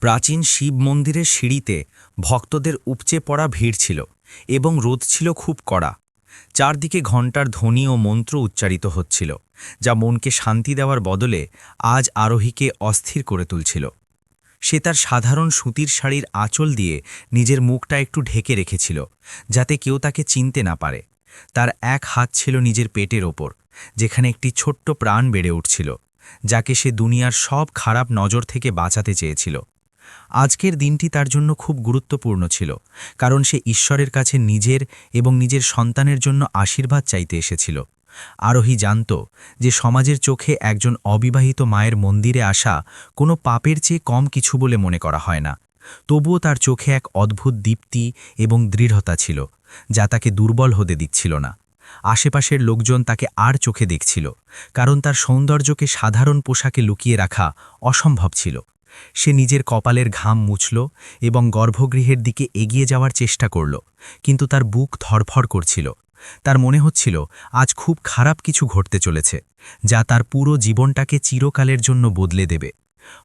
প্রাচীন শিব মন্দিরের সিঁড়িতে ভক্তদের উপচে পড়া ভিড় ছিল এবং রোদ ছিল খুব কড়া। চারদিকে ঘণ্টার ধ্বনি ও মন্ত্র উচ্চারিত হচ্ছিল, যা মনকে শান্তি দেওয়ার বদলে আজ আরোহীকে অস্থির করে তুলছিল। সে তার সাধারণ সুতির শাড়ির আঁচল দিয়ে নিজের মুখটা একটু ঢেকে রেখেছিল, যাতে কেউ তাকে চিনতে না পারে। তার এক হাত ছিল নিজের পেটের ওপর, যেখানে একটি ছোট্ট প্রাণ বেড়ে উঠছিল, যাকে সে দুনিয়ার সব খারাপ নজর থেকে বাঁচাতে চেয়েছিল। আজকের দিনটি তার জন্য খুব গুরুত্বপূর্ণ ছিল, কারণ সে ঈশ্বরের কাছে নিজের এবং নিজের সন্তানের জন্য আশীর্বাদ চাইতে এসেছিল। আরোহী জানত যে সমাজের চোখে একজন অবিবাহিত মায়ের মন্দিরে আসা কোনো পাপের চেয়ে কম কিছু বলে মনে করা হয় না। তবুও তার চোখে এক অদ্ভুত দীপ্তি এবং দৃঢ়তা ছিল, যা তাকে দুর্বল হতে দিচ্ছিল না। আশেপাশের লোকজন তাকে আর চোখে দেখছিল, কারণ তার সৌন্দর্যকে সাধারণ পোশাকে লুকিয়ে রাখা অসম্ভব ছিল। সে নিজের কপালের ঘাম মুছল এবং গর্ভগৃহের দিকে এগিয়ে যাওয়ার চেষ্টা করল, কিন্তু তার বুক ধড়ফড় করছিল। তার মনে হচ্ছিল আজ খুব খারাপ কিছু ঘটতে চলেছে, যা তার পুরো জীবনটাকে চিরকালের জন্য বদলে দেবে।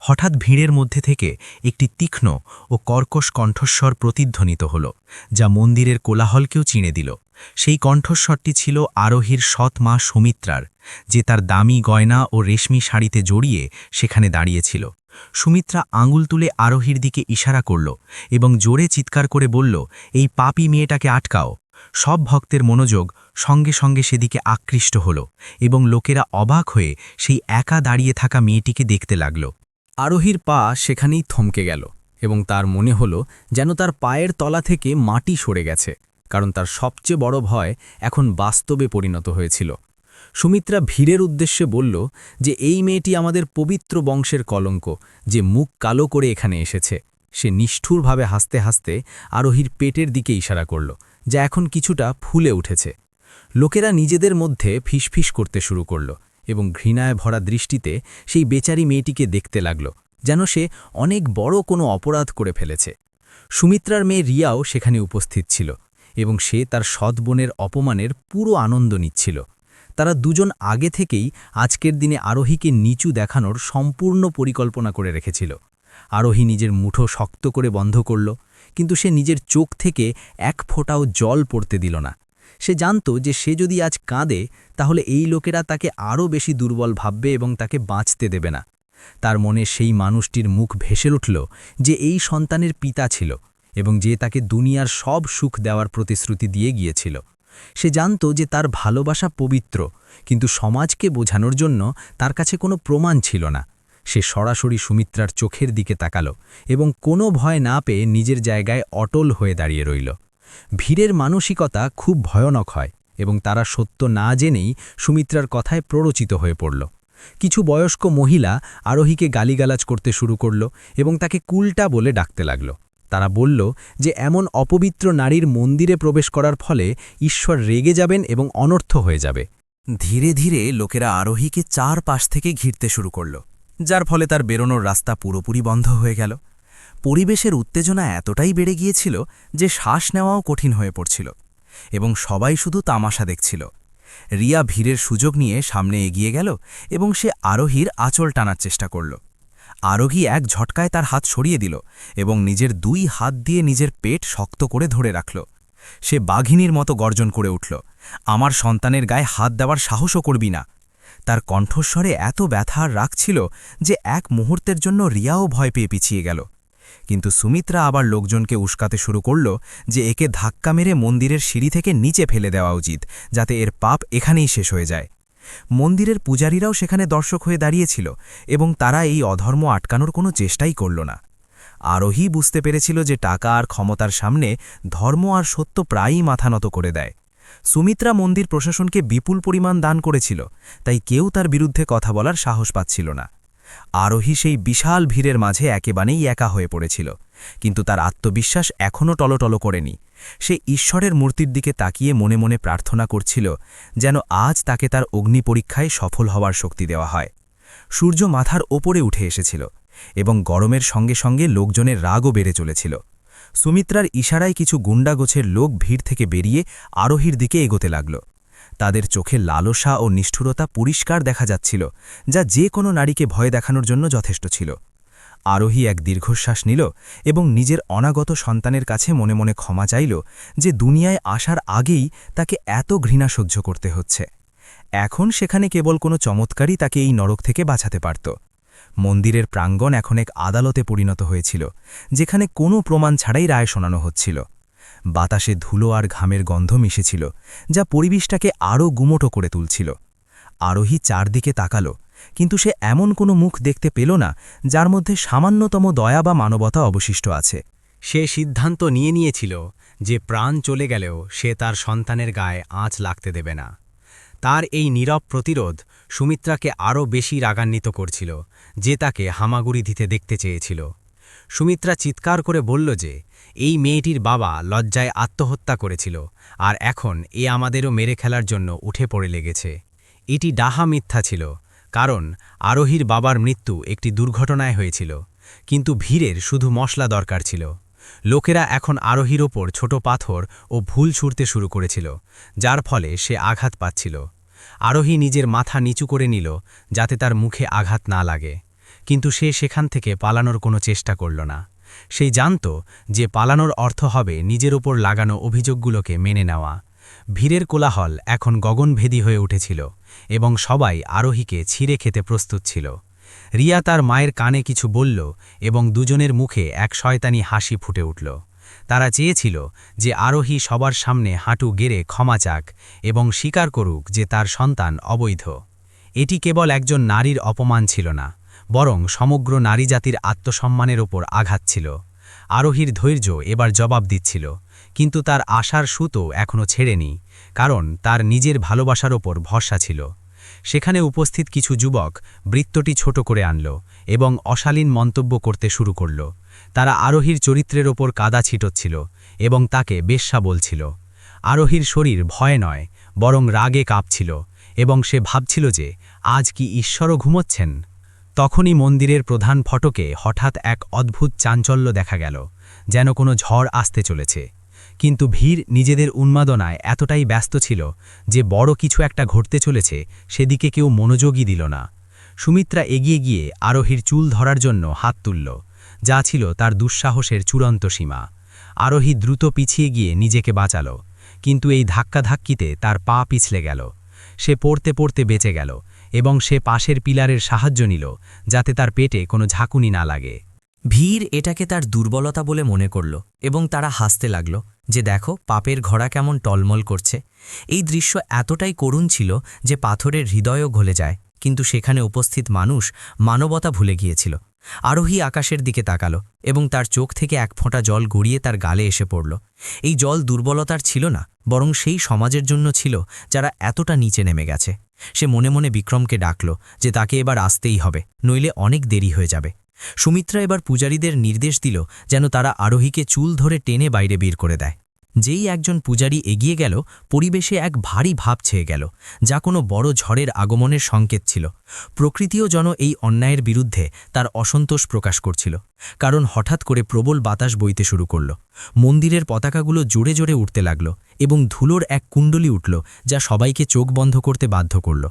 হঠাৎ ভিড়ের মধ্যে থেকে একটি তীক্ষ্ণ ও কর্কশ কণ্ঠস্বর প্রতিধ্বনিত হল, যা মন্দিরের কোলাহলকেও চিনে দিল। সেই কণ্ঠস্বরটি ছিল আরোহীর সৎ মা সুমিত্রার, যে তার দামি গয়না ও রেশমি শাড়িতে জড়িয়ে সেখানে দাঁড়িয়েছিল। সুমিত্রা আঙুল তুলে আরোহীর দিকে ইশারা করল এবং জোরে চিৎকার করে বলল, এই পাপী মেয়েটাকে আটকাও। সব ভক্তের মনোযোগ সঙ্গে সঙ্গে সেদিকে আকৃষ্ট হল এবং লোকেরা অবাক হয়ে সেই একা দাঁড়িয়ে থাকা মেয়েটিকে দেখতে লাগল। আরোহীর পা সেখানেই থমকে গেল এবং তার মনে হল যেন তার পায়ের তলা থেকে মাটি সরে গেছে, কারণ তার সবচেয়ে বড় ভয় এখন বাস্তবে পরিণত হয়েছিল। সুমিত্রা ভিড়ের উদ্দেশ্যে বলল যে এই মেয়েটি আমাদের পবিত্র বংশের কলঙ্ক, যে মুখ কালো করে এখানে এসেছে। সে নিষ্ঠুরভাবে হাসতে হাসতে আরোহীর পেটের দিকে ইশারা করল, যা এখন কিছুটা ফুলে উঠেছে। লোকেরা নিজেদের মধ্যে ফিসফিস করতে শুরু করল এবং ঘৃণায় ভরা দৃষ্টিতে সেই বেচারি মেয়েটিকে দেখতে লাগল, যেন সে অনেক বড় কোনো অপরাধ করে ফেলেছে। সুমিত্রার মেয়ে রিয়াও সেখানে উপস্থিত ছিল এবং সে তার সৎ বোনের অপমানের পুরো আনন্দ নিচ্ছিল। তারা দুজন আগে থেকেই আজকের দিনে আরোহীকে নিচু দেখানোর সম্পূর্ণ পরিকল্পনা করে রেখেছিল। আরোহী নিজের মুঠো শক্ত করে বন্ধ করল, কিন্তু সে নিজের চোখ থেকে এক ফোঁটাও জল পড়তে দিল না। সে জানত যে সে যদি আজ কাঁদে, তাহলে এই লোকেরা তাকে আরও বেশি দুর্বল ভাববে এবং তাকে বাঁচতে দেবে না। তার মনে সেই মানুষটির মুখ ভেসে উঠল, যে এই সন্তানের পিতা ছিল এবং যে তাকে দুনিয়ার সব সুখ দেওয়ার প্রতিশ্রুতি দিয়ে গিয়েছিল। সে জানত যে তার ভালোবাসা পবিত্র, কিন্তু সমাজকে বোঝানোর জন্য তার কাছে কোনো প্রমাণ ছিল না। সে সরাসরি সুমিত্রার চোখের দিকে তাকালো এবং কোনো ভয় না পেয়ে নিজের জায়গায় অটল হয়ে দাঁড়িয়ে রইল। ভিড়ের মানসিকতা খুব ভয়ানক হয় এবং তারা সত্য না জেনেই সুমিত্রার কথায় প্ররোচিত হয়ে পড়ল। কিছু বয়স্ক মহিলা আরোহীকে গালিগালাজ করতে শুরু করল এবং তাকে কুলটা বলে ডাকতে লাগল। তারা বলল যে এমন অপবিত্র নারীর মন্দিরে প্রবেশ করার ফলে ঈশ্বর রেগে যাবেন এবং অনর্থ হয়ে যাবে। ধীরে ধীরে লোকেরা আরোহীকে চারপাশ থেকে ঘিরতে শুরু করল, যার ফলে তার বেরোনোর রাস্তা পুরোপুরি বন্ধ হয়ে গেল। পরিবেশের উত্তেজনা এতটাই বেড়ে গিয়েছিল যে শ্বাস নেওয়াও কঠিন হয়ে পড়ছিল এবং সবাই শুধু তামাশা দেখছিল। রিয়া ভিড়ের সুযোগ নিয়ে সামনে এগিয়ে গেল এবং সে আরোহীর আঁচল টানার চেষ্টা করল। আরোহী এক ঝটকায় তার হাত সরিয়ে দিল এবং নিজের দুই হাত দিয়ে নিজের পেট শক্ত করে ধরে রাখল। সে বাঘিনীর মতো গর্জন করে উঠল, আমার সন্তানের গায়ে হাত দেওয়ার সাহসও করবি না। তার কণ্ঠস্বরে এত ব্যথা আর রাগ ছিল যে এক মুহূর্তের জন্য রিয়াও ভয় পেয়ে পিছিয়ে গেল। কিন্তু সুমিত্রা আবার লোকজনকে উস্কাতে শুরু করল যে একে ধাক্কা মেরে মন্দিরের সিঁড়ি থেকে নিচে ফেলে দেওয়া উচিত, যাতে এর পাপ এখানেই শেষ হয়ে যায়। মন্দিরের পূজারীরাও সেখানে দর্শক হয়ে দাঁড়িয়েছিল এবং তারা এই অধর্ম আটকানোর কোনো চেষ্টাই করল না। আরোহী বুঝতে পেরেছিল যে টাকা আর ক্ষমতার সামনে ধর্ম আর সত্য প্রায়ই মাথা নত করে দেয়। সুমিত্রা মন্দির প্রশাসনকে বিপুল পরিমাণ দান করেছিল, তাই কেউ তার বিরুদ্ধে কথা বলার সাহস পাচ্ছিল না। আরোহী সেই বিশাল ভিড়ের মাঝে একেবারেই একা হয়ে পড়েছিল, কিন্তু তার আত্মবিশ্বাস এখনও টলটল করেনি। সে ঈশ্বরের মূর্তির দিকে তাকিয়ে মনে মনে প্রার্থনা করছিল যেন আজ তাকে তার অগ্নি পরীক্ষায় সফল হওয়ার শক্তি দেওয়া হয়। সূর্য মাথার ওপরে উঠে এসেছিল এবং গরমের সঙ্গে সঙ্গে লোকজনের রাগও বেড়ে চলেছিল। সুমিত্রার ইশারায় কিছু গুন্ডাগোছের লোক ভিড় থেকে বেরিয়ে আরোহীর দিকে এগোতে লাগল। তাদের চোখে লালসা ও নিষ্ঠুরতা পরিষ্কার দেখা যাচ্ছিল, যা যে কোনো নারীকে ভয় দেখানোর জন্য যথেষ্ট ছিল। আরোহী এক দীর্ঘশ্বাস নিল এবং নিজের অনাগত সন্তানের কাছে মনে মনে ক্ষমা চাইল যে দুনিয়ায় আসার আগেই তাকে এত ঘৃণা সহ্য করতে হচ্ছে। এখন সেখানে কেবল কোনো চমৎকারই তাকে এই নরক থেকে বাঁচাতে পারত। মন্দিরের প্রাঙ্গণ এখন এক আদালতে পরিণত হয়েছিল, যেখানে কোনো প্রমাণ ছাড়াই রায় শোনানো হচ্ছিল। বাতাসে ধুলো আর ঘামের গন্ধ মিশেছিল, যা পরিবেশটাকে আরও গুমোটো করে তুলছিল। আরোহী চারদিকে তাকালো, কিন্তু সে এমন কোনো মুখ দেখতে পেল না যার মধ্যে সামান্যতম দয়া বা মানবতা অবশিষ্ট আছে। সে সিদ্ধান্ত নিয়েছিল যে প্রাণ চলে গেলেও সে তার সন্তানের গায়ে আঁচ লাগতে দেবে না। তার এই নীরব প্রতিরোধ সুমিত্রাকে আরও বেশি রাগান্বিত করছিল, যে তাকে হামাগুড়ি দিতে দেখতে চেয়েছিল। সুমিত্রা চিৎকার করে বলল যে এই মেয়েটির বাবা লজ্জায় আত্মহত্যা করেছিল, আর এখন এ আমাদেরও মেরে খেলার জন্য উঠে পড়ে লেগেছে। এটি ডাহা মিথ্যা ছিল, কারণ আরোহীর বাবার মৃত্যু একটি দুর্ঘটনায় হয়েছিল, কিন্তু ভীরের শুধু মশলা দরকার ছিল। লোকেরা এখন আরোহীর ওপর ছোট পাথর ও ভুল ছুঁড়তে শুরু করেছিল, যার ফলে সে আঘাত পাচ্ছিল। আরোহী নিজের মাথা নিচু করে নিল যাতে তার মুখে আঘাত না লাগে, কিন্তু সে সেখান থেকে পালানোর কোনো চেষ্টা করল না। সেই জানত যে পালানোর অর্থ হবে নিজের ওপর লাগানো অভিযোগগুলোকে মেনে নেওয়া। ভীরের কোলাহল এখন গগনভেদী হয়ে উঠেছিল এবং সবাই আরোহীকে ছিঁড়ে খেতে প্রস্তুত ছিল। রিয়া তার মায়ের কানে কিছু বলল এবং দুজনের মুখে এক শয়তানি হাসি ফুটে উঠল। তারা চেয়েছিল যে আরোহী সবার সামনে হাঁটু গেড়ে ক্ষমা চাক এবং স্বীকার করুক যে তার সন্তান অবৈধ। এটি কেবল একজন নারীর অপমান ছিল না, বরং সমগ্র নারীজাতির আত্মসম্মানের ওপর আঘাত ছিল। আরোহীর ধৈর্য এবার জবাব দিচ্ছিল, কিন্তু তার আশার সুতো এখনও ছেড়েনি, কারণ তার নিজের ভালোবাসার ওপর ভরসা ছিল। সেখানে উপস্থিত কিছু যুবক বৃত্তটি ছোট করে আনল এবং অশালীন মন্তব্য করতে শুরু করল। তারা আরোহীর চরিত্রের ওপর কাদা ছিটোচ্ছিল এবং তাকে বেশ্যা বলছিল। আরোহীর শরীর ভয় নয়, বরং রাগে কাঁপছিল এবং সে ভাবছিল যে আজ কি ঈশ্বরও ঘুমোচ্ছেন। তখনই মন্দিরের প্রধান ফটকে হঠাৎ এক অদ্ভুত চাঞ্চল্য দেখা গেল, যেন কোনো ঝড় আসতে চলেছে। কিন্তু ভিড় নিজেদের উন্মাদনায় এতটাই ব্যস্ত ছিল যে বড় কিছু একটা ঘটতে চলেছে সেদিকে কেউ মনোযোগই দিল না। সুমিত্রা এগিয়ে গিয়ে আরোহীর চুল ধরার জন্য হাত তুলল, যা ছিল তার দুঃসাহসের চূড়ান্ত সীমা। আরোহী দ্রুত পিছিয়ে গিয়ে নিজেকে বাঁচাল, কিন্তু এই ধাক্কাধাক্কিতে তার পা পিছলে গেল। সে পড়তে পড়তে বেঁচে গেল এবং সে পাশের পিলারের সাহায্য নিল যাতে তার পেটে কোনো ঝাঁকুনি না লাগে। ভীর এটাকে তার দুর্বলতা বলে মনে করল এবং তারা হাসতে লাগল যে দেখো পাপের ঘোড়া কেমন টলমল করছে। এই দৃশ্য এতটাই করুণ ছিল যে পাথরের হৃদয়ও গলে যায়, কিন্তু সেখানে উপস্থিত মানুষ মানবতা ভুলে গিয়েছিল। আরোহী আকাশের দিকে তাকালো এবং তার চোখ থেকে এক ফোঁটা জল গড়িয়ে তার গালে এসে পড়ল। এই জল দুর্বলতার ছিল না, বরং সেই সমাজের জন্য ছিল যারা এতটা নিচে নেমে গেছে। সে মনে মনে বিক্রমকে ডাকল যে তাকে এবার আসতেই হবে, নইলে অনেক দেরি হয়ে যাবে। সুমিত্রা এবার পূজারীদের নির্দেশ দিল যেন তারা আরোহীকে চুল ধরে টেনে বাইরে বের করে দেয়। যেই একজন পূজারী এগিয়ে গেল, পরিবেশে এক ভারী ভাব ছেয়ে গেল, যা কোনো বড় ঝড়ের আগমনের সংকেত ছিল। প্রকৃতিও যেন এই অন্যায়ের বিরুদ্ধে তার অসন্তোষ প্রকাশ করছিল, কারণ হঠাৎ করে প্রবল বাতাস বইতে শুরু করল। মন্দিরের পতাকাগুলো জোরে জোরে উঠতে লাগল এবং ধুলোর এক কুণ্ডলী উঠল, যা সবাইকে চোখ বন্ধ করতে বাধ্য করল।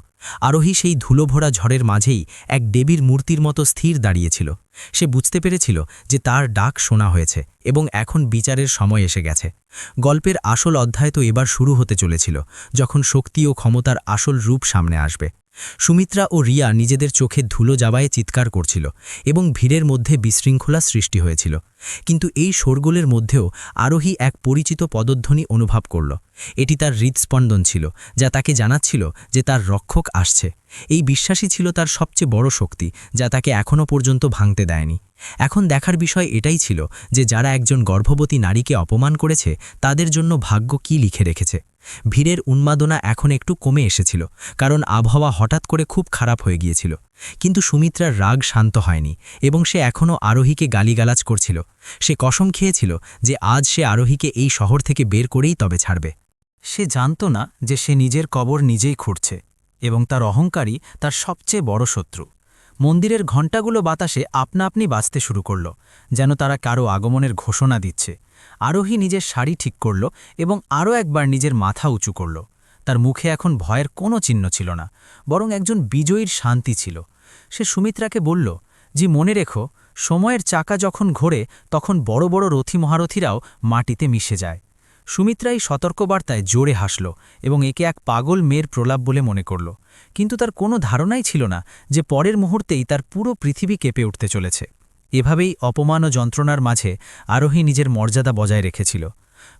আরোহী সেই ধুলোভরা ঝড়ের মাঝেই এক দেবীর মূর্তির মতো স্থির দাঁড়িয়েছিল। সে বুঝতে পেরেছিল যে তার ডাক শোনা হয়েছে এবং এখন বিচারের সময় এসে গেছে। গল্পের আসল অধ্যায় তো এবার শুরু হতে চলেছিল, যখন শক্তি ও ক্ষমতার আসল রূপ সামনে আসবে। সুমিত্রা ও রিয়া নিজেদের চোখে ধুলো জাবায়ে চিৎকার করছিল এবং ভিড়ের মধ্যে বিশৃঙ্খলা সৃষ্টি হয়েছিল। কিন্তু এই শোরগোলের মধ্যেও আরোহী এক পরিচিত পদধ্বনি অনুভব করল। এটি তার হৃদস্পন্দন ছিল, যা তাকে জানাচ্ছিল যে তার রক্ষক আসছে। এই বিশ্বাসই ছিল তার সবচেয়ে বড় শক্তি, যা তাকে এখনও পর্যন্ত ভাঙতে দেয়নি। এখন দেখার বিষয় এটাই ছিল যে যারা একজন গর্ভবতী নারীকে অপমান করেছে তাদের জন্য ভাগ্য কি লিখে রেখেছে। ভিড়ের উন্মাদনা এখন একটু কমে এসেছিল, কারণ আবহাওয়া হঠাৎ করে খুব খারাপ হয়ে গিয়েছিল। কিন্তু সুমিত্রার রাগ শান্ত হয়নি এবং সে এখনও আরোহীকে গালিগালাজ করছিল। সে কসম খেয়েছিল যে আজ সে আরোহীকে এই শহর থেকে বের করেই তবে ছাড়বে। সে জানত না যে সে নিজের কবর নিজেই খুঁড়ছে এবং তার অহংকারী তার সবচেয়ে বড় শত্রু। মন্দিরের ঘণ্টাগুলো বাতাসে আপনা আপনি বাজতে শুরু করল, যেন তারা কারো আগমনের ঘোষণা দিচ্ছে। আরোহী নিজের শাড়ি ঠিক করল এবং আরও একবার নিজের মাথা উঁচু করল। তার মুখে এখন ভয়ের কোনো চিহ্ন ছিল না, বরং একজন বিজয়ীর শান্তি ছিল। সে সুমিত্রাকে বলল, যে মনে রেখো, সময়ের চাকা যখন ঘোরে তখন বড় বড় রথী মহারথীরাও মাটিতে মিশে যায়। সুমিত্রা এই সতর্কবার্তায় জোরে হাসল এবং একে এক পাগল মেয়ের প্রলাপ বলে মনে করল, কিন্তু তার কোনো ধারণাই ছিল না যে পরের মুহূর্তেই তার পুরো পৃথিবী কেঁপে উঠতে চলেছে। এভাবেই অপমান ও যন্ত্রণার মাঝে আরোহী নিজের মর্যাদা বজায় রেখেছিল।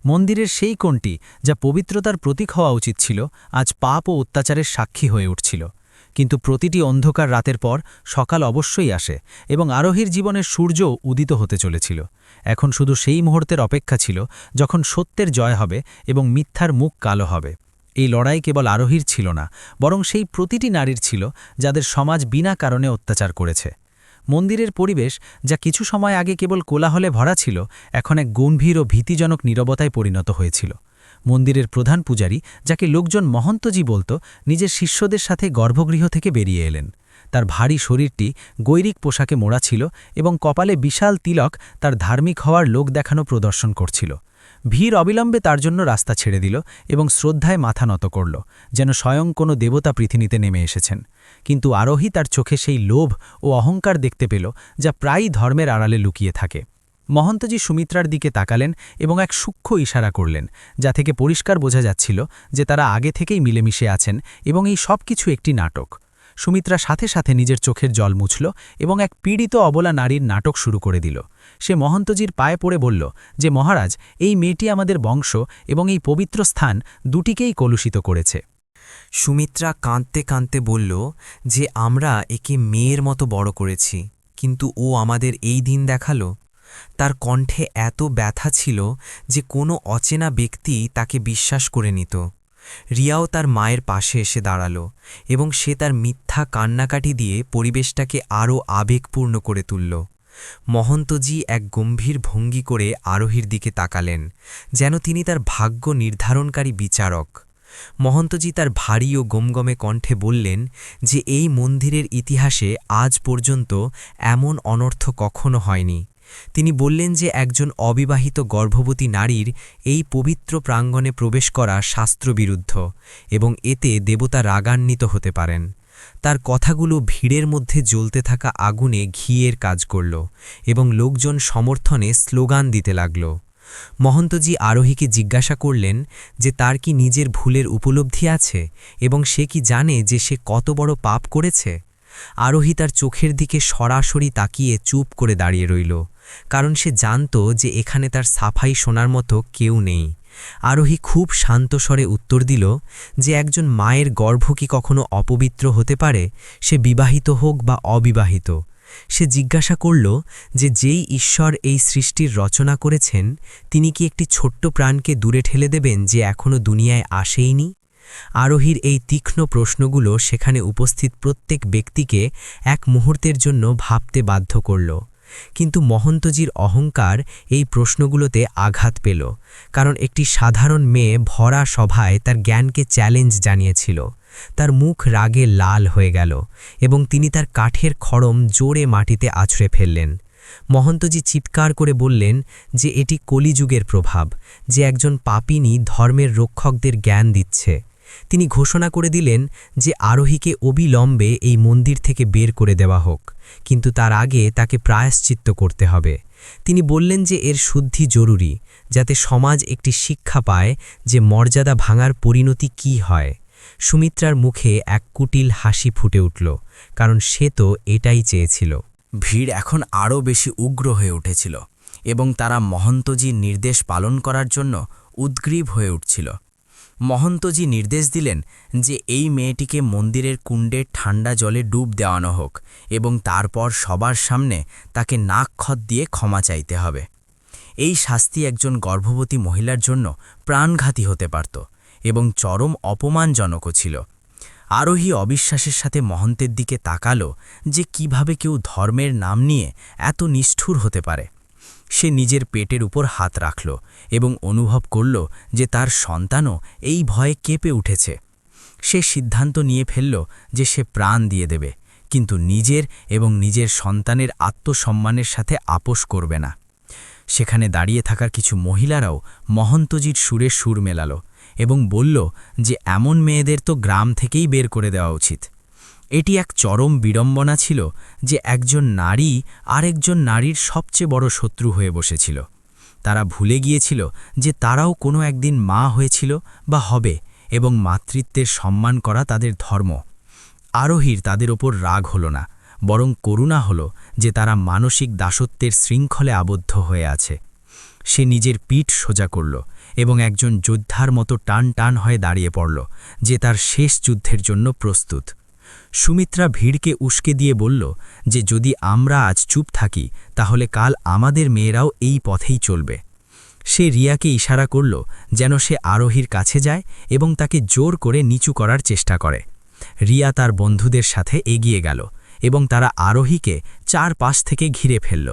মন্দিরের সেই কোণটি যা পবিত্রতার প্রতীক হওয়া উচিত ছিল, আজ পাপ ও অত্যাচারের সাক্ষী হয়ে উঠছিল। কিন্তু প্রতিটি অন্ধকার রাতের পর সকাল অবশ্যই আসে এবং আরোহীর জীবনের সূর্য উদিত হতে চলেছিল। এখন শুধু সেই মুহূর্তের অপেক্ষা ছিল যখন সত্যের জয় হবে এবং মিথ্যার মুখ কালো হবে। এই লড়াই কেবল আরোহীর ছিল না, বরং সেই প্রতিটি নারীর ছিল যাদের সমাজ বিনা কারণে অত্যাচার করেছে। মন্দিরের পরিবেশ, যা কিছু সময় আগে কেবল কোলাহলে ভরা ছিল, এখন এক গম্ভীর ও ভীতিজনক নীরবতায় পরিণত হয়েছিল। মন্দিরের প্রধান পূজারী, যাকে লোকজন মহন্তজি বলত, নিজের শিষ্যদের সাথে গর্ভগৃহ থেকে বেরিয়ে এলেন। তার ভারী শরীরটি গৈরিক পোশাকে মোড়া ছিল এবং কপালে বিশাল তিলক তার ধার্মিক হওয়ার লোক দেখানো প্রদর্শন করছিল। ভিড় অবিলম্বে তার জন্য রাস্তা ছেড়ে দিল এবং শ্রদ্ধায় মাথা নত করল, যেন স্বয়ং কোনো দেবতা পৃথিবীতে নেমে এসেছেন। কিন্তু আরোহী তার চোখে সেই লোভ ও অহংকার দেখতে পেল, যা প্রায়ই ধর্মের আড়ালে লুকিয়ে থাকে। মহন্তজি সুমিত্রার দিকে তাকালেন এবং এক সূক্ষ্ম ইশারা করলেন, যা থেকে পরিষ্কার বোঝা যাচ্ছিল যে তারা আগে থেকেই মিলেমিশে আছেন এবং এই সব কিছু একটি নাটক। সুমিত্রা সাথে সাথে নিজের চোখের জল মুছল এবং এক পীড়িত অবলা নারীর নাটক শুরু করে দিল। সে মহন্তজির পায়ে পড়ে বলল যে, মহারাজ, এই মেয়েটি আমাদের বংশ এবং এই পবিত্র স্থান দুটিকেই কলুষিত করেছে। সুমিত্রা কাঁদতে কাঁদতে বলল যে, আমরা একে মেয়ের মতো বড় করেছি, কিন্তু ও আমাদের এই দিন দেখালো। তার কণ্ঠে এত ব্যথা ছিল যে কোনো অচেনা ব্যক্তি তাকে বিশ্বাস করে নিত। রিয়াও তার মায়ের পাশে এসে দাঁড়াল এবং সে তার মিথ্যা কান্নাকাটি দিয়ে পরিবেশটাকে আরও আবেগপূর্ণ করে তুলল। মহন্তজি এক গম্ভীর ভঙ্গি করে আরোহীর দিকে তাকালেন, যেন তিনি তার ভাগ্য নির্ধারণকারী বিচারক। মহন্তজি তার ভারী ও গমগমে কণ্ঠে বললেন যে, এই মন্দিরের ইতিহাসে আজ পর্যন্ত এমন অনর্থ কখনো হয়নি। তিনি বললেন যে, একজন অবিবাহিত গর্ভবতী নারীর এই পবিত্র প্রাঙ্গণে প্রবেশ করা শাস্ত্রবিরুদ্ধ এবং এতে দেবতা রাগান্বিত হতে পারেন। তার কথাগুলো ভিড়ের মধ্যে জ্বলতে থাকা আগুনে ঘিয়ের কাজ করল এবং লোকজন সমর্থনে স্লোগান দিতে লাগল। মহন্তজি আরোহীকে জিজ্ঞাসা করলেন যে, তার কি নিজের ভুলের উপলব্ধি আছে এবং সে কি জানে যে সে কত বড় পাপ করেছে। আরোহী তার চোখের দিকে সরাসরি তাকিয়ে চুপ করে দাঁড়িয়ে রইল, কারণ সে জানত যে এখানে তার সাফাই শোনার মতো কেউ নেই। আরোহী খুব শান্ত স্বরে উত্তর দিল যে, একজন মায়ের গর্ভ কি কখনো অপবিত্র হতে পারে, সে বিবাহিত হোক বা অবিবাহিত। সে জিজ্ঞাসা করল যে, যেই ঈশ্বর এই সৃষ্টির রচনা করেছেন, তিনি কি একটি ছোট্ট প্রাণকে দূরে ঠেলে দেবেন যে এখনও দুনিয়ায় আসেইনি। আরোহীর এই তীক্ষ্ণ প্রশ্নগুলো সেখানে উপস্থিত প্রত্যেক ব্যক্তিকে এক মুহূর্তের জন্য ভাবতে বাধ্য করল। কিন্তু মহন্তজির অহংকার এই প্রশ্নগুলোতে আঘাত পেল, কারণ একটি সাধারণ মেয়ে ভরা সভায় তার জ্ঞানকে চ্যালেঞ্জ জানিয়েছিল। তার মুখ রাগে লাল হয়ে গেল এবং তিনি তার কাঠের খড়ম জোরে মাটিতে আছড়ে ফেললেন। মহন্তজি চিৎকার করে বললেন যে, এটি কলিযুগের প্রভাব, যে একজন পাপিনী ধর্মের রক্ষকদের জ্ঞান দিচ্ছে। তিনি ঘোষণা করে দিলেন যে, আরোহীকে অবিলম্বে এই মন্দির থেকে বের করে দেওয়া হোক, কিন্তু তার আগে তাকে প্রায়শ্চিত্ত করতে হবে। তিনি বললেন যে এর শুদ্ধি জরুরি, যাতে সমাজ একটি শিক্ষা পায় যে মর্যাদা ভাঙার পরিণতি কী হয়। সুমিত্রার মুখে এক কুটিল হাসি ফুটে উঠল, কারণ সে তো এটাই চেয়েছিল। ভিড় এখন আরও বেশি উগ্র হয়ে উঠেছিল এবং তারা মহন্তজির নির্দেশ পালন করার জন্য উদ্গ্রীব হয়ে উঠছিল। মহন্তজি নির্দেশ দিলেন যে এই মেয়েটিকে মন্দিরের কুণ্ডে ঠান্ডা জলে ডুব দেওয়ানো হোক এবং তারপর সবার সামনে তাকে নাকখত দিয়ে ক্ষমা চাইতে হবে। এই শাস্তি একজন গর্ভবতী মহিলার জন্য প্রাণঘাতী হতে পারত এবং চরম অপমানজনকও ছিল। আরোহী অবিশ্বাসের সাথে মহন্তের দিকে তাকালো যে কিভাবে কেউ ধর্মের নাম নিয়ে এত নিষ্ঠুর হতে পারে। সে নিজের পেটের উপর হাত রাখল এবং অনুভব করল যে তার সন্তানও এই ভয়ে কেঁপে উঠেছে। সে সিদ্ধান্ত নিয়ে ফেলল যে সে প্রাণ দিয়ে দেবে, কিন্তু নিজের এবং নিজের সন্তানের আত্মসম্মানের সাথে আপোষ করবে না। সেখানে দাঁড়িয়ে থাকার কিছু মহিলারাও মহন্তজির সুরে সুর মেলাল এবং বলল যে এমন মেয়েদের তো গ্রাম থেকেই বের করে দেওয়া উচিত। এটি এক চরম বিড়ম্বনা ছিল যে একজন নারী আরেকজন নারীর সবচেয়ে বড় শত্রু হয়ে বসেছিল। তারা ভুলে গিয়েছিল যে তারাও কোনো একদিন মা হয়েছিল বা হবে, এবং মাতৃত্বের সম্মান করা তাদের ধর্ম। আরোহীর তাদের ওপর রাগ হল না, বরং করুণা হল যে তারা মানসিক দাসত্বের শৃঙ্খলে আবদ্ধ হয়ে আছে। সে নিজের পিঠ সোজা করল এবং একজন যোদ্ধার মতো টান টান হয়ে দাঁড়িয়ে পড়ল, যে তার শেষ যুদ্ধের জন্য প্রস্তুত। সুমিত্রা ভিড়কে উস্কে দিয়ে বলল যে যদি আমরা আজ চুপ থাকি তাহলে কাল আমাদের মেয়েরাও এই পথেই চলবে। সে রিয়াকে ইশারা করল যেন সে আরোহীর কাছে যায় এবং তাকে জোর করে নিচু করার চেষ্টা করে। রিয়া তার বন্ধুদের সাথে এগিয়ে গেল এবং তারা আরোহীকে চারপাশ থেকে ঘিরে ফেলল।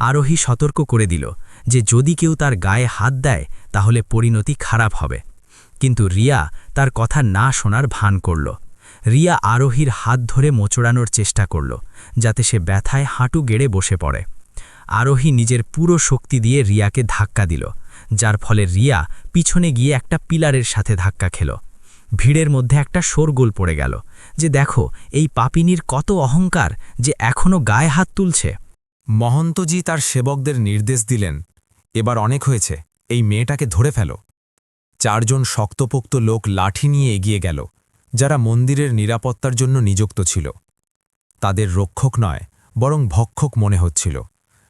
আরোহী সতর্ক করে দিল যে যদি কেউ তার গায়ে হাত দেয় তাহলে পরিণতি খারাপ হবে, কিন্তু রিয়া তার কথা না শোনার ভান করল। রিয়া আরোহীর হাত ধরে মোচড়ানোর চেষ্টা করল যাতে সে ব্যথায় হাঁটু গেড়ে বসে পড়ে। আরোহী নিজের পুরো শক্তি দিয়ে রিয়াকে ধাক্কা দিল, যার ফলে রিয়া পিছনে গিয়ে একটা পিলারের সাথে ধাক্কা খেল। ভিড়ের মধ্যে একটা শোরগোল পড়ে গেল যে দেখো এই পাপিনীর কত অহংকার যে এখনও গায়ে হাত তুলছে। মহন্তজি তার সেবকদের নির্দেশ দিলেন, এবার অনেক হয়েছে, এই মেয়েটাকে ধরে ফেলো। 4 জন শক্তপোক্ত লোক লাঠি নিয়ে এগিয়ে গেল, যারা মন্দিরের নিরাপত্তার জন্য নিযুক্ত ছিল। তাদের রক্ষক নয়, বরং ভক্ষক মনে হচ্ছিল,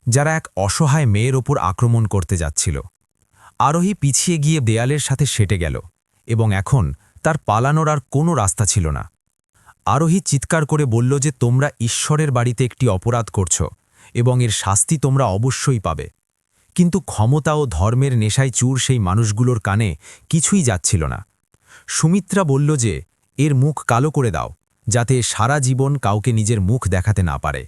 যারা এক অসহায় মেয়ের ওপর আক্রমণ করতে যাচ্ছিল। আরোহী পিছিয়ে গিয়ে দেয়ালের সাথে সেটে গেল এবং এখন তার পালানোর আর কোনো রাস্তা ছিল না। আরোহী চিৎকার করে বলল যে তোমরা ঈশ্বরের বাড়িতে একটি অপরাধ করছ এবং এর শাস্তি তোমরা অবশ্যই পাবে। কিন্তু ক্ষমতা ও ধর্মের নেশায় চুর সেই মানুষগুলোর কানে কিছুই যাচ্ছিল না। সুমিত্রা বলল যে এর মুখ কালো করে দাও, যাতে সারা জীবন কাউকে নিজের মুখ দেখাতে না পারে।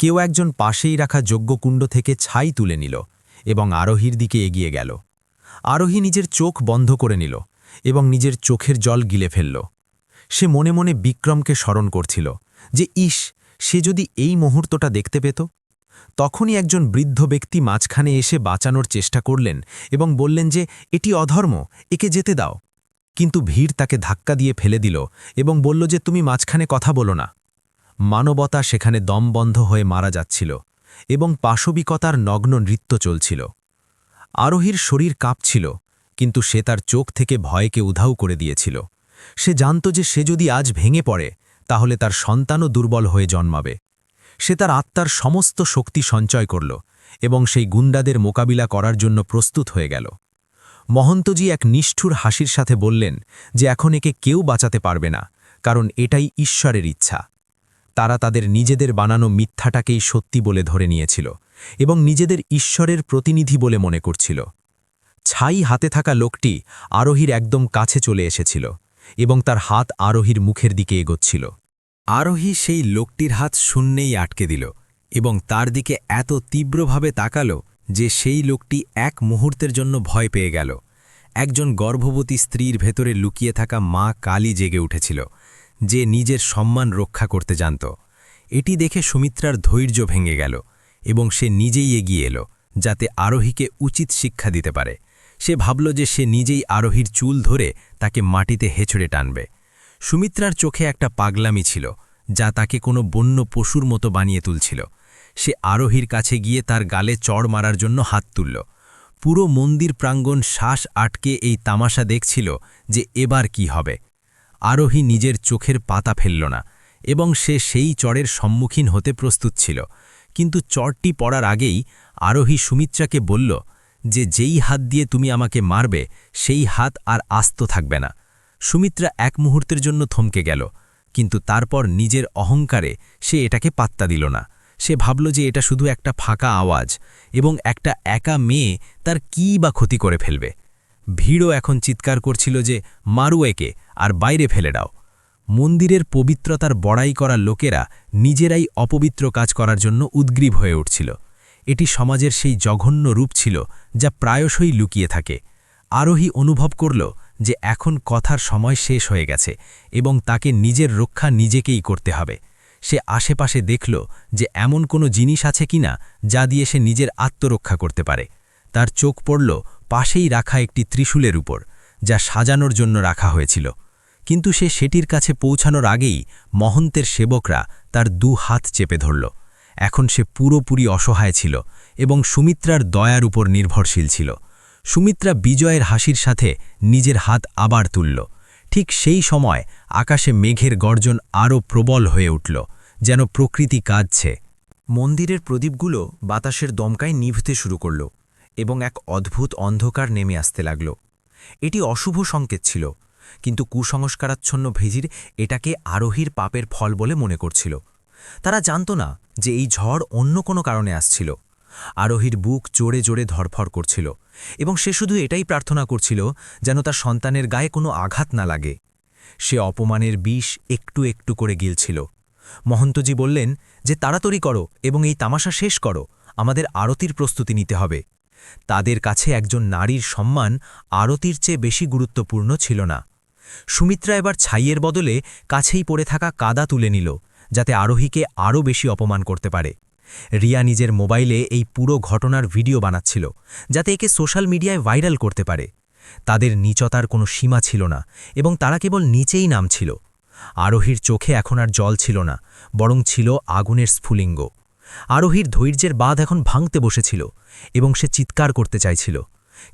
কেউ একজন পাশেই রাখা যজ্ঞকুণ্ড থেকে ছাই তুলে নিল এবং আরোহীর দিকে এগিয়ে গেল। আরোহী নিজের চোখ বন্ধ করে নিল এবং নিজের চোখের জল গিলে ফেলল। সে মনে মনে বিক্রমকে স্মরণ করছিল যে সে যদি এই মুহূর্তটা দেখতে পেত। তখনই একজন বৃদ্ধ ব্যক্তি মাঝখানে এসে বাঁচানোর চেষ্টা করলেন এবং বললেন যে এটি অধর্ম, একে যেতে দাও। কিন্তু ভিড় তাকে ধাক্কা দিয়ে ফেলে দিল এবং বলল যে তুমি মাঝখানে কথা বলো না। মানবতা সেখানে দমবন্ধ হয়ে মারা যাচ্ছিল এবং পাশবিকতার নগ্ন নৃত্য চলছিল। আরোহীর শরীর কাঁপছিল, কিন্তু সে তার চোখ থেকে ভয়কে উধাও করে দিয়েছিল। সে জানত যে সে যদি আজ ভেঙে পড়ে তাহলে তার সন্তানও দুর্বল হয়ে জন্মাবে। সে তার আত্মার সমস্ত শক্তি সঞ্চয় করল এবং সেই গুন্ডাদের মোকাবিলা করার জন্য প্রস্তুত হয়ে গেল। মহন্তজি এক নিষ্ঠুর হাসির সাথে বললেন যে এখন একে কেউ বাঁচাতে পারবে না, কারণ এটাই ঈশ্বরের ইচ্ছা। তারা তাদের নিজেদের বানানো মিথ্যাটাকেই সত্যি বলে ধরে নিয়েছিল এবং নিজেদের ঈশ্বরের প্রতিনিধি বলে মনে করছিল। ছাই হাতে থাকা লোকটি আরোহীর একদম কাছে চলে এসেছিল এবং তার হাত আরোহীর মুখের দিকে এগোচ্ছিল। আরোহী সেই লোকটির হাত শূন্যেই আটকে দিল এবং তার দিকে এত তীব্রভাবে তাকাল যে সেই লোকটি এক মুহূর্তের জন্য ভয় পেয়ে গেল। একজন গর্ভবতী স্ত্রীর ভেতরে লুকিয়ে থাকা মা কালী জেগে উঠেছিল, যে নিজের সম্মান রক্ষা করতে জানত। এটি দেখে সুমিত্রার ধৈর্য ভেঙে গেল এবং সে নিজেই এগিয়ে এলো যাতে আরোহীকে উচিত শিক্ষা দিতে পারে। সে ভাবল যে সে নিজেই আরোহীর চুল ধরে তাকে মাটিতে হেঁচড়ে টানবে। সুমিত্রার চোখে একটা পাগলামি ছিল, যা তাকে কোনো বন্য পশুর মতো বানিয়ে তুলছিল। সে আরোহীর কাছে গিয়ে তার গালে চড় মারার জন্য হাত তুলল। পুরো মন্দির প্রাঙ্গণ শ্বাস আটকে এই তামাশা দেখছিল যে এবার কি হবে। আরোহী নিজের চোখের পাতা ফেলল না এবং সে সেই চড়ের সম্মুখীন হতে প্রস্তুত ছিল, কিন্তু চড়টি পড়ার আগেই আরোহী সুমিত্রাকে বলল যে যেই হাত দিয়ে তুমি আমাকে মারবে সেই হাত আর আস্ত থাকবে না। সুমিত্রা এক মুহূর্তের জন্য থমকে গেল, কিন্তু তারপর নিজের অহংকারে সে এটাকে পাত্তা দিল না। সে ভাবল যে এটা শুধু একটা ফাঁকা আওয়াজ এবং একটা একা মেয়ে তার কী বা ক্ষতি করে ফেলবে। ভিড়ও এখন চিৎকার করছিল যে মারু একে আর বাইরে ফেলে দাও। মন্দিরের পবিত্রতার বড়াই করা লোকেরা নিজেরাই অপবিত্র কাজ করার জন্য উদ্গ্রীব হয়ে উঠছিল। এটি সমাজের সেই জঘন্য রূপ ছিল যা প্রায়শই লুকিয়ে থাকে। আরোহী অনুভব করল যে এখন কথার সময় শেষ হয়ে গেছে এবং তাকে নিজের রক্ষা নিজেকেই করতে হবে। সে আশেপাশে দেখল যে এমন কোনো জিনিস আছে কিনা যা দিয়ে সে নিজের আত্মরক্ষা করতে পারে। তার চোখ পড়ল পাশেই রাখা একটি ত্রিশূলের উপর, যা সাজানোর জন্য রাখা হয়েছিল। কিন্তু সে সেটির কাছে পৌঁছানোর আগেই মহন্তের সেবকরা তার 2 হাত চেপে ধরল। এখন সে পুরোপুরি অসহায় ছিল এবং সুমিত্রার দয়ার উপর নির্ভরশীল ছিল। সুমিত্রা বিজয়ের হাসির সাথে নিজের হাত আবার তুলল। ঠিক সেই সময় আকাশে মেঘের গর্জন আরও প্রবল হয়ে উঠল, যেন প্রকৃতি কাঁদছে। মন্দিরের প্রদীপগুলো বাতাসের দমকায় নিভতে শুরু করল এবং এক অদ্ভুত অন্ধকার নেমে আসতে লাগল। এটি অশুভ সংকেত ছিল, কিন্তু কুসংস্কারাচ্ছন্ন ভেজির এটাকে আরোহীর পাপের ফল বলে মনে করছিল। তারা জানত না যে এই ঝড় অন্য কোনো কারণে আসছিল। আরোহীর বুক জোরে জোরে ধরফর করছিল এবং সে শুধু এটাই প্রার্থনা করছিল যেন তার সন্তানের গায়ে কোনো আঘাত না লাগে। সে অপমানের বিষ একটু একটু করে গিলছিল। মহন্তজি বললেন যে তাড়াতাড়ি করো এবং এই তামাশা শেষ করো, আমাদের আরতির প্রস্তুতি নিতে হবে। তাদের কাছে একজন নারীর সম্মান আরতির চেয়ে বেশি গুরুত্বপূর্ণ ছিল না। সুমিত্রা এবার ছাইয়ের বদলে কাছেই পড়ে থাকা কাদা তুলে নিল, যাতে আরোহীকে আরও বেশি অপমান করতে পারে। রিয়া নিজের মোবাইলে এই পুরো ঘটনার ভিডিও বানাচ্ছিল, যাতে একে সোশ্যাল মিডিয়ায় ভাইরাল করতে পারে। তাদের নীচতার কোনো সীমা ছিল না এবং তারা কেবল নিচেই নামছিল। আরোহীর চোখে এখন আর জল ছিল না, বরং ছিল আগুনের স্ফুলিঙ্গ। আরোহীর ধৈর্যের বাঁধ এখন ভাঙতে বসেছিল এবং সে চিৎকার করতে চাইছিল,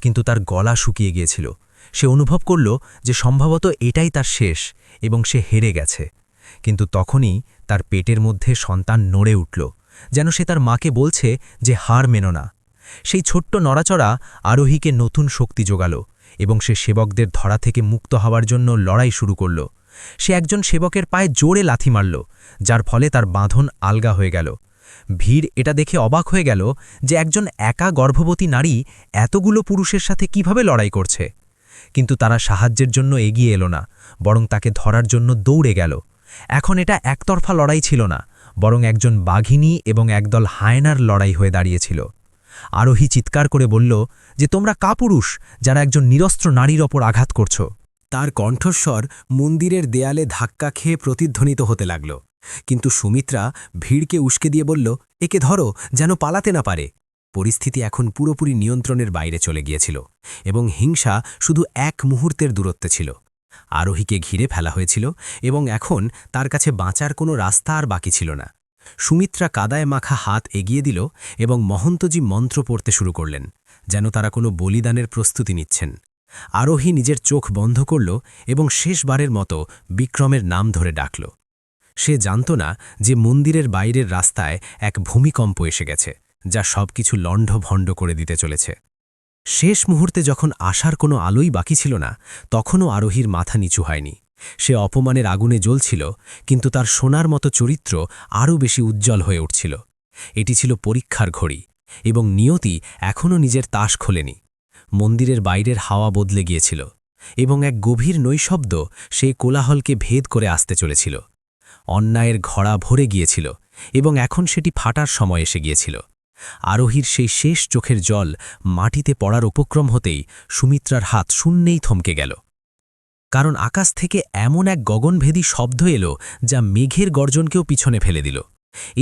কিন্তু তার গলা শুকিয়ে গিয়েছিল। সে অনুভব করল যে সম্ভবত এটাই তার শেষ এবং সে হেরে গেছে। কিন্তু তখনই তার পেটের মধ্যে সন্তান নড়ে উঠল, যেন সে তার মাকে বলছে যে হার মেনো না। সেই ছোট্ট নড়াচড়া আরোহীকে নতুন শক্তি জোগাল এবং সে সেবকদের ধরা থেকে মুক্ত হওয়ার জন্য লড়াই শুরু করল। সে একজন সেবকের পায়ে জোরে লাথি মারল, যার ফলে তার বাঁধন আলগা হয়ে গেল। ভিড় এটা দেখে অবাক হয়ে গেল যে একজন একা গর্ভবতী নারী এতগুলো পুরুষের সাথে কিভাবে লড়াই করছে। কিন্তু তারা সাহায্যের জন্য এগিয়ে এলো না, বরং তাকে ধরার জন্য দৌড়ে গেল। এখন এটা একতরফা লড়াই ছিল না, বরং একজন বাঘিনী এবং একদল হায়নার লড়াই হয়ে দাঁড়িয়েছিল। আরোহী চিৎকার করে বলল যে তোমরা কাপুরুষ, যারা একজন নিরস্ত্র নারীর ওপর আঘাত করছ। তার কণ্ঠস্বর মন্দিরের দেয়ালে ধাক্কা খেয়ে প্রতিধ্বনিত হতে লাগল। কিন্তু সুমিত্রা ভিড়কে উস্কে দিয়ে বলল, একে ধরো, যেন পালাতে না পারে। পরিস্থিতি এখন পুরোপুরি নিয়ন্ত্রণের বাইরে চলে গিয়েছিল এবং হিংসা শুধু এক মুহূর্তের দূরত্বে ছিল। আরোহীকে ঘিরে ফেলা হয়েছিল এবং এখন তার কাছে বাঁচার কোনো রাস্তা আর বাকি ছিল না। সুমিত্রা কাদায় মাখা হাত এগিয়ে দিল এবং মহন্তজি মন্ত্র পড়তে শুরু করলেন, যেন তারা কোনো বলিদানের প্রস্তুতি নিচ্ছেন। আরোহী নিজের চোখ বন্ধ করল এবং শেষবারের মতো বিক্রমের নাম ধরে ডাকল। সে জানত না যে মন্দিরের বাইরের রাস্তায় এক ভূমিকম্প এসে গেছে, যা সবকিছু লণ্ডভণ্ড করে দিতে চলেছে। শেষ মুহূর্তে যখন আসার কোনো আলোই বাকি ছিল না, তখনও আরোহীর মাথা নিচু হয়নি। সে অপমানের আগুনে জ্বলছিল, কিন্তু তার সোনার মতো চরিত্র আরও বেশি উজ্জ্বল হয়ে উঠছিল। এটি ছিল পরীক্ষার ঘড়ি এবং নিয়তি এখনও নিজের তাস খোলেনি। মন্দিরের বাইরের হাওয়া বদলে গিয়েছিল এবং এক গভীর নৈশব্দ সেই কোলাহলকে ভেদ করে আসতে চলেছিল। অন্যায়ের ঘড়া ভরে গিয়েছিল এবং এখন সেটি ফাটার সময় এসে গিয়েছিল। আরোহীর সেই শেষ চোখের জল মাটিতে পড়ার উপক্রম হতেই সুমিত্রার হাত শূন্যেই থমকে গেল, কারণ আকাশ থেকে এমন এক গগনভেদী শব্দ এলো যা মেঘের গর্জনকেও পিছনে ফেলে দিল।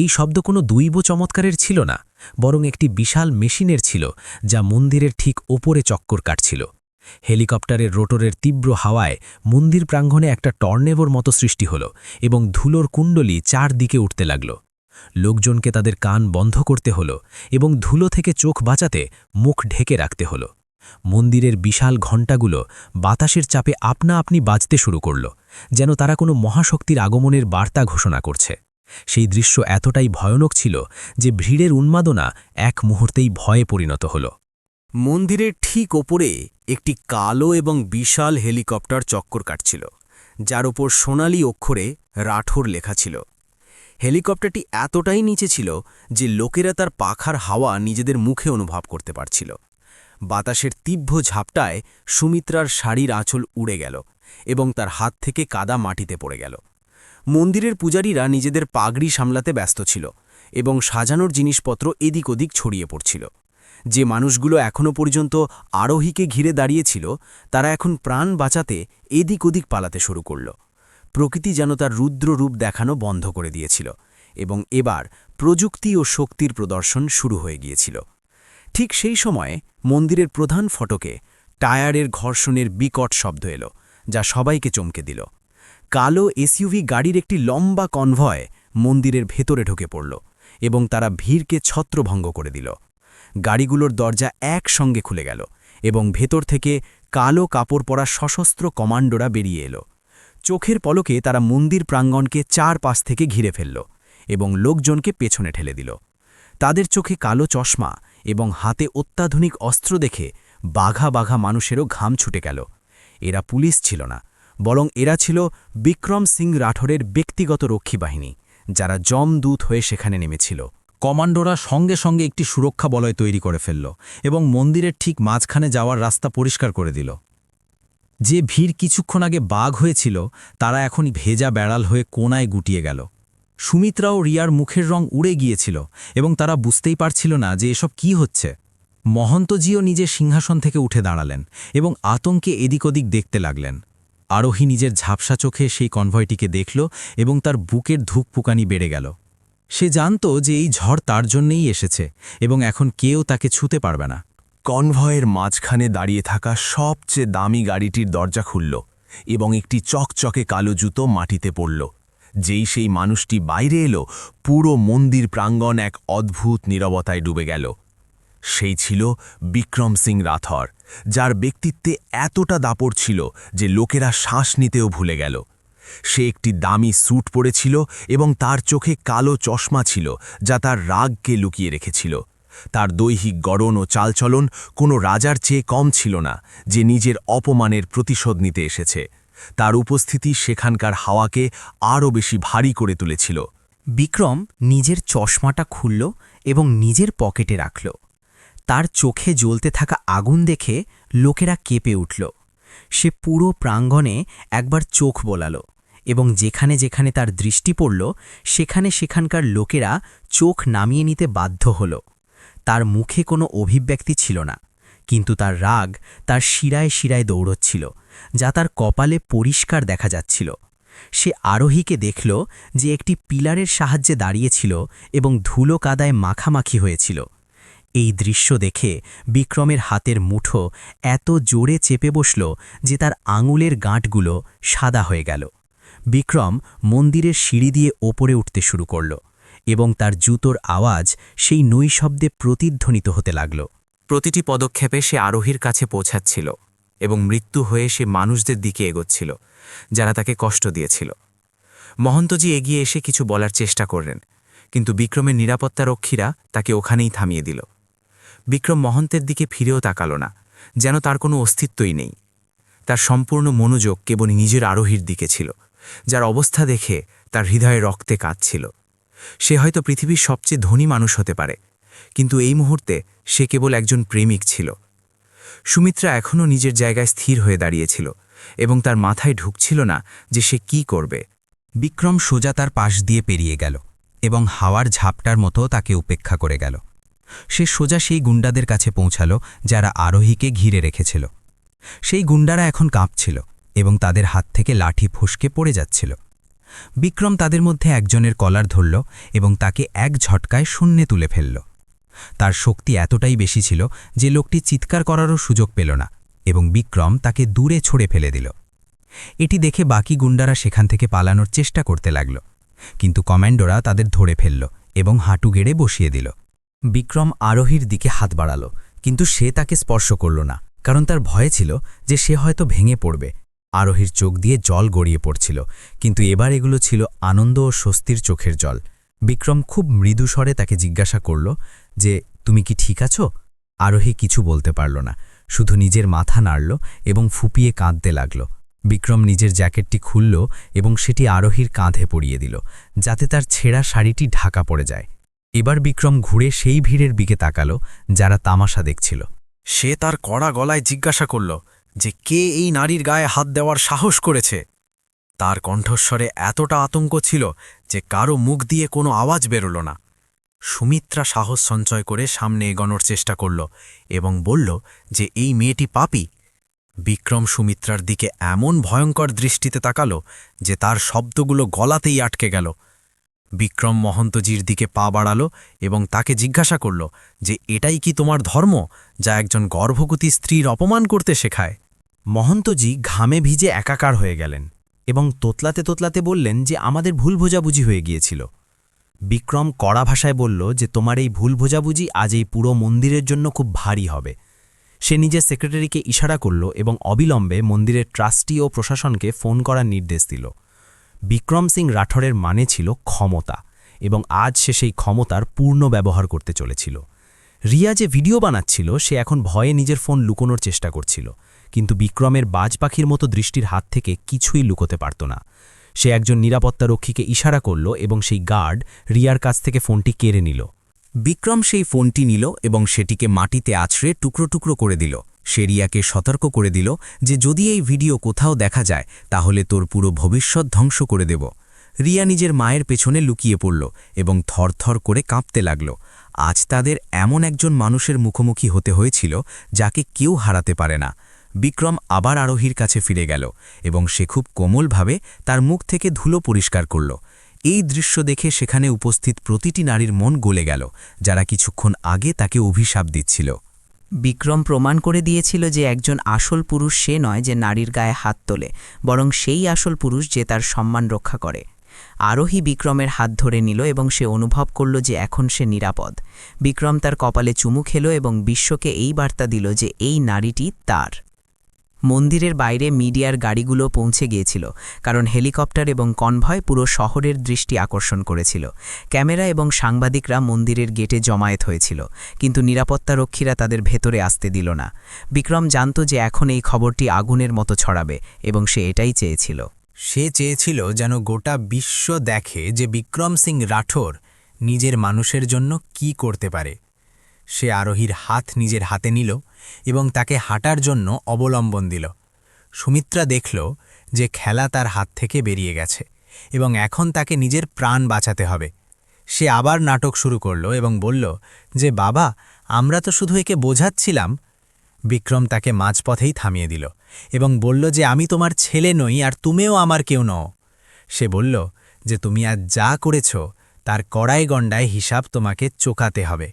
এই শব্দ কোনো দৈব চমৎকারের ছিল না, বরং একটি বিশাল মেশিনের ছিল, যা মন্দিরের ঠিক ওপরে চক্কর কাটছিল। হেলিকপ্টারের রোটরের তীব্র হাওয়ায় মন্দির প্রাঙ্গণে একটা টর্নেডোর মতো সৃষ্টি হল এবং ধুলোর কুণ্ডলী চারদিকে উঠতে লাগল। লোকজনকে তাদের কান বন্ধ করতে হল এবং ধুলো থেকে চোখ বাঁচাতে মুখ ঢেকে রাখতে হল। মন্দিরের বিশাল ঘণ্টাগুলো বাতাসের চাপে আপনা আপনি বাজতে শুরু করল, যেন তারা কোনো মহাশক্তির আগমনের বার্তা ঘোষণা করছে। সেই দৃশ্য এতটাই ভয়ানক ছিল যে ভিড়ের উন্মাদনা এক মুহূর্তেই ভয়ে পরিণত হল। মন্দিরের ঠিক ওপরে একটি কালো এবং বিশাল হেলিকপ্টার চক্কর কাটছিল, যার ওপর সোনালি অক্ষরে রাঠোর লেখা ছিল। হেলিকপ্টারটি এতটাই নিচে ছিল যে লোকেরা তার পাখার হাওয়া নিজেদের মুখে অনুভব করতে পারছিল। বাতাসের তীব্র ঝাপটায় সুমিত্রার শাড়ির আঁচল উড়ে গেল এবং তার হাত থেকে কাদা মাটিতে পড়ে গেল। মন্দিরের পূজারীরা নিজেদের পাগড়ি সামলাতে ব্যস্ত ছিল এবং সাজানোর জিনিসপত্র এদিক ওদিক ছড়িয়ে পড়ছিল। যে মানুষগুলো এখনও পর্যন্ত আরোহীকে ঘিরে দাঁড়িয়েছিল, তারা এখন প্রাণ বাঁচাতে এদিক ওদিক পালাতে শুরু করল। প্রকৃতি যেন তার রুদ্র রূপ দেখানো বন্ধ করে দিয়েছিল এবং এবার প্রযুক্তি ও শক্তির প্রদর্শন শুরু হয়ে গিয়েছিল। ঠিক সেই সময়ে মন্দিরের প্রধান ফটকে টায়ারের ঘর্ষণের বিকট শব্দ এলো, যা সবাইকে চমকে দিল। কালো এসইউভি গাড়ির একটি লম্বা কনভয় মন্দিরের ভেতরে ঢুকে পড়ল এবং তারা ভিড়কে ছত্রভঙ্গ করে দিল। গাড়িগুলোর দরজা একসঙ্গে খুলে গেল এবং ভেতর থেকে কালো কাপড় পরা সশস্ত্র কমান্ডোরা বেরিয়ে এলো। চোখের পলকে তারা মন্দির প্রাঙ্গণকে চারপাশ থেকে ঘিরে ফেলল এবং লোকজনকে পেছনে ঠেলে দিল। তাদের চোখে কালো চশমা এবং হাতে অত্যাধুনিক অস্ত্র দেখে বাঘা বাঘা মানুষেরও ঘাম ছুটে গেল। এরা পুলিশ ছিল না, বরং এরা ছিল বিক্রম সিং রাঠোরের ব্যক্তিগত রক্ষী বাহিনী, যারা যমদূত হয়ে সেখানে নেমেছিল। কমান্ডোরা সঙ্গে সঙ্গে একটি সুরক্ষা বলয় তৈরি করে ফেলল এবং মন্দিরের ঠিক মাঝখানে যাওয়ার রাস্তা পরিষ্কার করে দিল। যে ভিড় কিছুক্ষণ আগে বাঘ হয়েছিল তারা এখন ভেজা বেড়াল হয়ে কোনায় গুটিয়ে গেল। সুমিত্রা ও রিয়ার মুখের রং উড়ে গিয়েছিল এবং তারা বুঝতেই পারছিল না যে এসব কি হচ্ছে। মহন্তজিও নিজের সিংহাসন থেকে উঠে দাঁড়ালেন এবং আতঙ্কে এদিক ওদিক দেখতে লাগলেন। আরোহী নিজের ঝাপসা চোখে সেই কনভয়টিকে দেখল এবং তার বুকের ধুকপুকানি বেড়ে গেল। সে জানত যে এই ঝড় তার জন্যেই এসেছে এবং এখন কেউ তাকে ছুঁতে পারবে না। কনভয়ের মাঝখানে দাঁড়িয়ে থাকা সবচেয়ে দামি গাড়িটির দরজা খুলল এবং একটি চকচকে কালো জুতো মাটিতে পড়ল। যেই সেই মানুষটি বাইরে এলো, পুরো মন্দির প্রাঙ্গণ এক অদ্ভুত নীরবতায় ডুবে গেল। সেই ছিল বিক্রম সিং রাঠোর, যার ব্যক্তিত্বে এতটা দাপট ছিল যে লোকেরা শ্বাস নিতেও ভুলে গেল। সে একটি দামি স্যুট পরেছিল এবং তার চোখে কালো চশমা ছিল যা তার রাগকে লুকিয়ে রেখেছিল। তার দৈহিক গড়ন ও চালচলন কোনো রাজার চেয়ে কম ছিল না, যে নিজের অপমানের প্রতিশোধ নিতে এসেছে। তার উপস্থিতি সেখানকার হাওয়াকে আরও বেশি ভারী করে তুলেছিল। বিক্রম নিজের চশমাটা খুলল এবং নিজের পকেটে রাখল। তার চোখে জ্বলতে থাকা আগুন দেখে লোকেরা কেঁপে উঠল। সে পুরো প্রাঙ্গণে একবার চোখ বোলাল এবং যেখানে যেখানে তার দৃষ্টি পড়ল সেখানে সেখানকার লোকেরা চোখ নামিয়ে নিতে বাধ্য হল। তার মুখে কোনো অভিব্যক্তি ছিল না, কিন্তু তার রাগ তার শিরায় শিরায় দৌড়চ্ছিল, যা তার কপালে পরিষ্কার দেখা যাচ্ছিল। সে আরোহীকে দেখল যে একটি পিলারের সাহায্যে দাঁড়িয়েছিল এবং ধুলো কাদায় মাখামাখি হয়েছিল। এই দৃশ্য দেখে বিক্রমের হাতের মুঠো এত জোরে চেপে বসল যে তার আঙুলের গাঁটগুলো সাদা হয়ে গেল। বিক্রম মন্দিরের সিঁড়ি দিয়ে ওপরে উঠতে শুরু করল এবং তার জুতোর আওয়াজ সেই নৈশব্দে প্রতিধ্বনিত হতে লাগল। প্রতিটি পদক্ষেপে সে আরোহীর কাছে পৌঁছাচ্ছিল এবং মৃত্যু হয়ে সে মানুষদের দিকে এগোচ্ছিল যারা তাকে কষ্ট দিয়েছিল। মহন্তজি এগিয়ে এসে কিছু বলার চেষ্টা করলেন, কিন্তু বিক্রমের নিরাপত্তারক্ষীরা তাকে ওখানেই থামিয়ে দিল। বিক্রম মহন্তের দিকে ফিরেও তাকাল না, যেন তার কোনো অস্তিত্বই নেই। তার সম্পূর্ণ মনোযোগ কেবল নিজের আরোহীর দিকে ছিল, যার অবস্থা দেখে তার হৃদয়ে রক্তে কাঁদছিল। সে হয়তো পৃথিবীর সবচেয়ে ধনী মানুষ হতে পারে, কিন্তু এই মুহূর্তে সে কেবল একজন প্রেমিক ছিল। সুমিত্রা এখনও নিজের জায়গায় স্থির হয়ে দাঁড়িয়েছিল এবং তার মাথায় ঢুকছিল না যে সে কি করবে। বিক্রম সোজা তার পাশ দিয়ে পেরিয়ে গেল এবং হাওয়ার ঝাপটার মতো তাকে উপেক্ষা করে গেল। সে সোজা সেই গুন্ডাদের কাছে পৌঁছাল যারা আরোহীকে ঘিরে রেখেছিল। সেই গুন্ডারা এখন কাঁপছিল এবং তাদের হাত থেকে লাঠি ফসকে পড়ে যাচ্ছিল। বিক্রম তাদের মধ্যে একজনের কলার ধরল এবং তাকে এক ঝটকায় শূন্যে তুলে ফেলল। তার শক্তি এতটাই বেশি ছিল যে লোকটি চিৎকার করারও সুযোগ পেল না এবং বিক্রম তাকে দূরে ছড়ে ফেলে দিল। এটি দেখে বাকি গুন্ডারা সেখান থেকে পালানোর চেষ্টা করতে লাগল, কিন্তু কমান্ডোরা তাদের ধরে ফেলল এবং হাঁটু গেড়ে বসিয়ে দিল। বিক্রম আরোহীর দিকে হাত বাড়াল, কিন্তু সে তাকে স্পর্শ করল না, কারণ তার ভয় ছিল যে সে হয়তো ভেঙে পড়বে। আরোহীর চোখ দিয়ে জল গড়িয়ে পড়ছিল, কিন্তু এবার এগুলো ছিল আনন্দ ও স্বস্তির চোখের জল। বিক্রম খুব মৃদু স্বরে তাকে জিজ্ঞাসা করল যে, তুমি কি ঠিক আছো? আরোহী কিছু বলতে পারল না, শুধু নিজের মাথা নাড়ল এবং ফুপিয়ে কাঁদতে লাগল। বিক্রম নিজের জ্যাকেটটি খুলল এবং সেটি আরোহীর কাঁধে পরিয়ে দিল, যাতে তার ছেঁড়া শাড়িটি ঢাকা পড়ে যায়। এবার বিক্রম ঘুরে সেই ভিড়ের দিকে তাকাল যারা তামাশা দেখছিল। সে তার কড়া গলায় জিজ্ঞাসা করল যে কে এই নারীর গায়ে হাত দেওয়ার সাহস করেছে। তার কণ্ঠস্বরে এতটা আতঙ্ক ছিল যে কারো মুখ দিয়ে কোনো আওয়াজ বেরোল না। সুমিত্রা সাহস সঞ্চয় করে সামনে এগোনোর চেষ্টা করল এবং বলল যে এই মেয়েটি পাপী। বিক্রম সুমিত্রার দিকে এমন ভয়ঙ্কর দৃষ্টিতে তাকাল যে তার শব্দগুলো গলাতেই আটকে গেল। বিক্রম মহন্তজির দিকে পা বাড়াল এবং তাকে জিজ্ঞাসা করল যে এটাই কি তোমার ধর্ম, যা একজন গর্ভবতী স্ত্রীর অপমান করতে শেখায়? মহন্তজি ঘামে ভিজে একাকার হয়ে গেলেন এবং তোতলাতে তোতলাতে বললেন যে আমাদের ভুল বোঝাবুঝি হয়ে গিয়েছিল। বিক্রম কড়া ভাষায় বলল যে তোমার এই ভুল বোঝাবুঝি আজ এই পুরো মন্দিরের জন্য খুব ভারী হবে। সে নিজের সেক্রেটারিকে ইশারা করল এবং অবিলম্বে মন্দিরের ট্রাস্টি ও প্রশাসনকে ফোন করার নির্দেশ দিল। বিক্রম সিং রাঠোরের মানে ছিল ক্ষমতা, এবং আজ সে সেই ক্ষমতার পূর্ণ ব্যবহার করতে চলেছিল। রিয়া যে ভিডিও বানাচ্ছিল সে এখন ভয়ে নিজের ফোন লুকোনোর চেষ্টা করছিল, কিন্তু বিক্রমের বাজ পাখির মতো দৃষ্টির হাত থেকে কিছুই লুকোতে পারত না। সে একজন নিরাপত্তারক্ষীকে ইশারা করল এবং সেই গার্ড রিয়ার কাছ থেকে ফোনটি কেড়ে নিল। বিক্রম সেই ফোনটি নিল এবং সেটিকে মাটিতে আছড়ে টুকরো টুকরো করে দিল। সে রিয়াকে সতর্ক করে দিল যে যদি এই ভিডিও কোথাও দেখা যায় তাহলে তোর পুরো ভবিষ্যৎ ধ্বংস করে দেব। রিয়া নিজের মায়ের পেছনে লুকিয়ে পড়ল এবং থরথর করে কাঁপতে লাগল। আজ তাদের এমন একজন মানুষের মুখোমুখি হতে হয়েছিল যাকে কেউ হারাতে পারে না। বিক্রম আবার আরোহীর কাছে ফিরে গেল এবং সে খুব কোমলভাবে তার মুখ থেকে ধুলো পরিষ্কার করল। এই দৃশ্য দেখে সেখানে উপস্থিত প্রতিটি নারীর মন গলে গেল, যারা কিছুক্ষণ আগে তাকে অভিশাপ দিচ্ছিল। বিক্রম প্রমাণ করে দিয়েছিল যে একজন আসল পুরুষ সে নয় যে নারীর গায়ে হাত তোলে, বরং সেই আসল পুরুষ যে তার সম্মান রক্ষা করে। আরোহী বিক্রমের হাত ধরে নিল এবং সে অনুভব করল যে এখন সে নিরাপদ। বিক্রম তার কপালে চুমু খেল এবং বিশ্বকে এই বার্তা দিল যে এই নারীটি তার। মন্দিরের বাইরে মিডিয়ার গাড়িগুলো পৌঁছে গিয়েছিল, কারণ হেলিকপ্টার এবং কনভয় পুরো শহরের দৃষ্টি আকর্ষণ করেছিল। ক্যামেরা এবং সাংবাদিকরা মন্দিরের গেটে জমায়েত হয়েছিল, কিন্তু নিরাপত্তারক্ষীরা তাদের ভেতরে আসতে দিল না। বিক্রম জানত যে এখন এই খবরটি আগুনের মতো ছড়াবে এবং সে এটাই চেয়েছিল। সে চেয়েছিল যেন গোটা বিশ্ব দেখে যে বিক্রম সিং রাঠোর নিজের মানুষের জন্য কি করতে পারে। সে আরোহীর হাত নিজের হাতে নিল এবং তাকে হাঁটার জন্য অবলম্বন দিল। সুমিত্রা দেখল যে খেলা তার হাত থেকে বেরিয়ে গেছে এবং এখন তাকে নিজের প্রাণ বাঁচাতে হবে। সে আবার নাটক শুরু করল এবং বলল যে বাবা, আমরা তো শুধু একে বোঝাচ্ছিলাম। বিক্রম তাকে মাঝপথেই থামিয়ে দিল এবং বলল যে আমি তোমার ছেলে নই আর তুমিও আমার কেউ নও। সে বলল যে তুমি আজ যা করেছ তার কড়াই গণ্ডায় হিসাব তোমাকে চোকাতে হবে।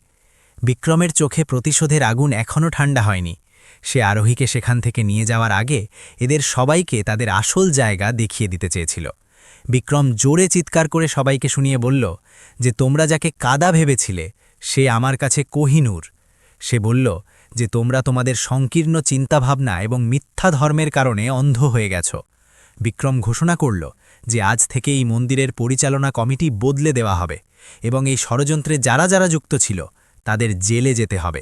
বিক্রমের চোখে প্রতিশোধের আগুন এখনও ঠান্ডা হয়নি। সে আরোহীকে সেখান থেকে নিয়ে যাওয়ার আগে এদের সবাইকে তাদের আসল জায়গা দেখিয়ে দিতে চেয়েছিল। বিক্রম জোরে চিৎকার করে সবাইকে শুনিয়ে বলল যে তোমরা যাকে কাদা ভেবেছিলে সে আমার কাছে কোহিনূর। সে বলল যে তোমরা তোমাদের সংকীর্ণ চিন্তাভাবনা এবং মিথ্যা ধর্মের কারণে অন্ধ হয়ে গেছ। বিক্রম ঘোষণা করল যে আজ থেকে এই মন্দিরের পরিচালনা কমিটি বদলে দেওয়া হবে এবং এই ষড়যন্ত্রে যারা যারা যুক্ত ছিল তাদের জেলে যেতে হবে।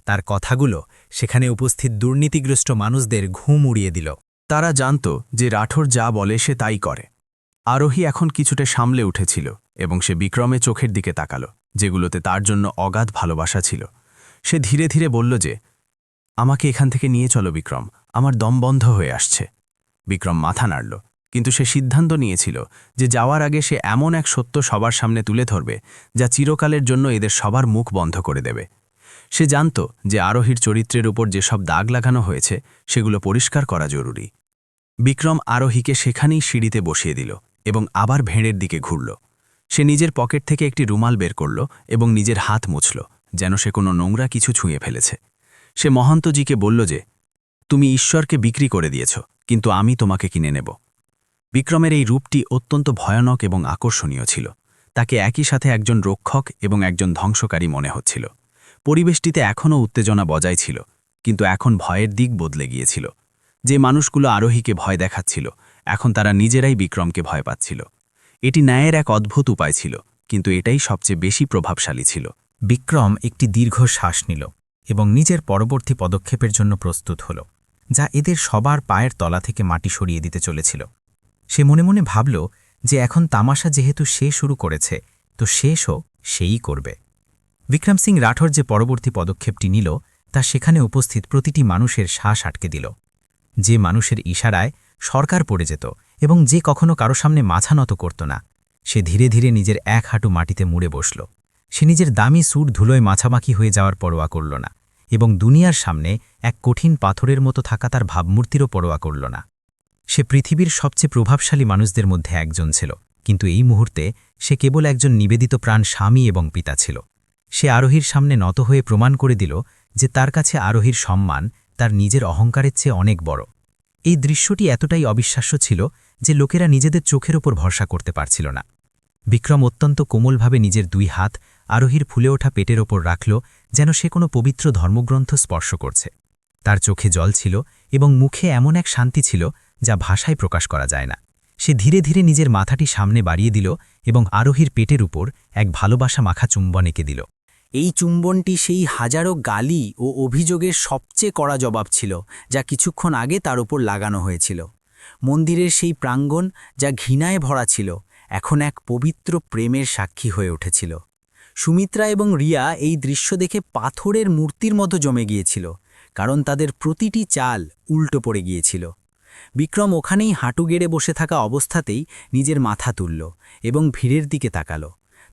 তার কথাগুলো সেখানে উপস্থিত দুর্নীতিগ্রস্ত মানুষদের ঘুম উড়িয়ে দিল। তারা জানত যে রাঠোর যা বলে সে তাই করে। আরোহী এখন কিছুটা সামলে উঠেছিল এবং সে বিক্রমে চোখের দিকে তাকাল, যেগুলোতে তার জন্য অগাধ ভালোবাসা ছিল। সে ধীরে ধীরে বলল যে আমাকে এখান থেকে নিয়ে চলো বিক্রম, আমার দম বন্ধ হয়ে আসছে। বিক্রম মাথা নাড়ল, কিন্তু সে সিদ্ধান্ত নিয়েছিল যে যাওয়ার আগে সে এমন এক সত্য সবার সামনে তুলে ধরবে যা চিরকালের জন্য এদের সবার মুখ বন্ধ করে দেবে। সে জানত যে আরোহীর চরিত্রের উপর যেসব দাগ লাগানো হয়েছে সেগুলো পরিষ্কার করা জরুরি। বিক্রম আরোহীকে সেখানেই সিঁড়িতে বসিয়ে দিল এবং আবার ভেড়ের দিকে ঘুরল। সে নিজের পকেট থেকে একটি রুমাল বের করল এবং নিজের হাত মুছল, যেন সে কোনো নোংরা কিছু ছুঁয়ে ফেলেছে। সে মহন্তজিকে বলল যে তুমি ঈশ্বরকে বিক্রি করে দিয়েছ, কিন্তু আমি তোমাকে কিনে নেব। বিক্রমের এই রূপটি অত্যন্ত ভয়ানক এবং আকর্ষণীয় ছিল। তাকে একই সাথে একজন রক্ষক এবং একজন ধ্বংসকারী মনে হচ্ছিল। পরিবেশটিতে এখনও উত্তেজনা বজায় ছিল, কিন্তু এখন ভয়ের দিক বদলে গিয়েছিল। যে মানুষগুলো আরোহীকে ভয় দেখাচ্ছিল এখন তারা নিজেরাই বিক্রমকে ভয় পাচ্ছিল। এটি ন্যায়ের এক অদ্ভুত উপায় ছিল, কিন্তু এটাই সবচেয়ে বেশি প্রভাবশালী ছিল। বিক্রম একটি দীর্ঘ শ্বাস নিল এবং নিজের পরবর্তী পদক্ষেপের জন্য প্রস্তুত হল, যা এদের সবার পায়ের তলা থেকে মাটি সরিয়ে দিতে চলেছিল। সে মনে মনে ভাবল যে এখন তামাশা যেহেতু সে শুরু করেছে, তো শেষও সেই করবে। বিক্রম সিং রাঠোর যে পরবর্তী পদক্ষেপটি নিল তা সেখানে উপস্থিত প্রতিটি মানুষের শ্বাস আটকে দিল। যে মানুষের ইশারায় সরকার পড়ে যেত এবং যে কখনো কারো সামনে মাথা নত করত না, সে ধীরে ধীরে নিজের এক হাঁটু মাটিতে মুড়ে বসল। সে নিজের দামি স্যুট ধুলোয় মাছামাখি হয়ে যাওয়ার পরোয়া করল না এবং দুনিয়ার সামনে এক কঠিন পাথরের মতো থাকা তার ভাবমূর্তিরও পরোয়া করল না। সে পৃথিবীর সবচেয়ে প্রভাবশালী মানুষদের মধ্যে একজন ছিল, কিন্তু এই মুহূর্তে সে কেবল একজন নিবেদিত প্রাণ স্বামী এবং পিতা ছিল। সে আরোহীর সামনে নত হয়ে প্রমাণ করে দিল যে তার কাছে আরোহীর সম্মান তার নিজের অহংকারের চেয়ে অনেক বড়। এই দৃশ্যটি এতটাই অবিশ্বাস্য ছিল যে লোকেরা নিজেদের চোখের ওপর ভরসা করতে পারছিল না। বিক্রম অত্যন্ত কোমলভাবে নিজের 2 হাত আরোহীর ফুলে ওঠা পেটের ওপর রাখল, যেন সে কোনো পবিত্র ধর্মগ্রন্থ স্পর্শ করছে। তার চোখে জল ছিল এবং মুখে এমন এক শান্তি ছিল যা ভাষায় প্রকাশ করা যায় না। সে ধীরে ধীরে নিজের মাথাটি সামনে বাড়িয়ে দিল এবং আরোহীর পেটের উপর এক ভালোবাসা মাখা চুম্বন এঁকে দিল। এই চুম্বনটি সেই হাজারো গালি ও অভিযোগের সবচেয়ে কড়া জবাব ছিল যা কিছুক্ষণ আগে তার উপর লাগানো হয়েছিল। মন্দিরের সেই প্রাঙ্গণ যা ঘৃণায় ভরা ছিল এখন এক পবিত্র প্রেমের সাক্ষী হয়ে উঠেছিল। সুমিত্রা এবং রিয়া এই দৃশ্য দেখে পাথরের মূর্তির মতো জমে গিয়েছিল, কারণ তাদের প্রতিটি চাল উল্টো পড়ে গিয়েছিল। বিক্রম ওখানেই হাঁটু গেড়ে বসে থাকা অবস্থাতেই নিজের মাথা তুলল এবং ভিড়ের দিকে তাকাল।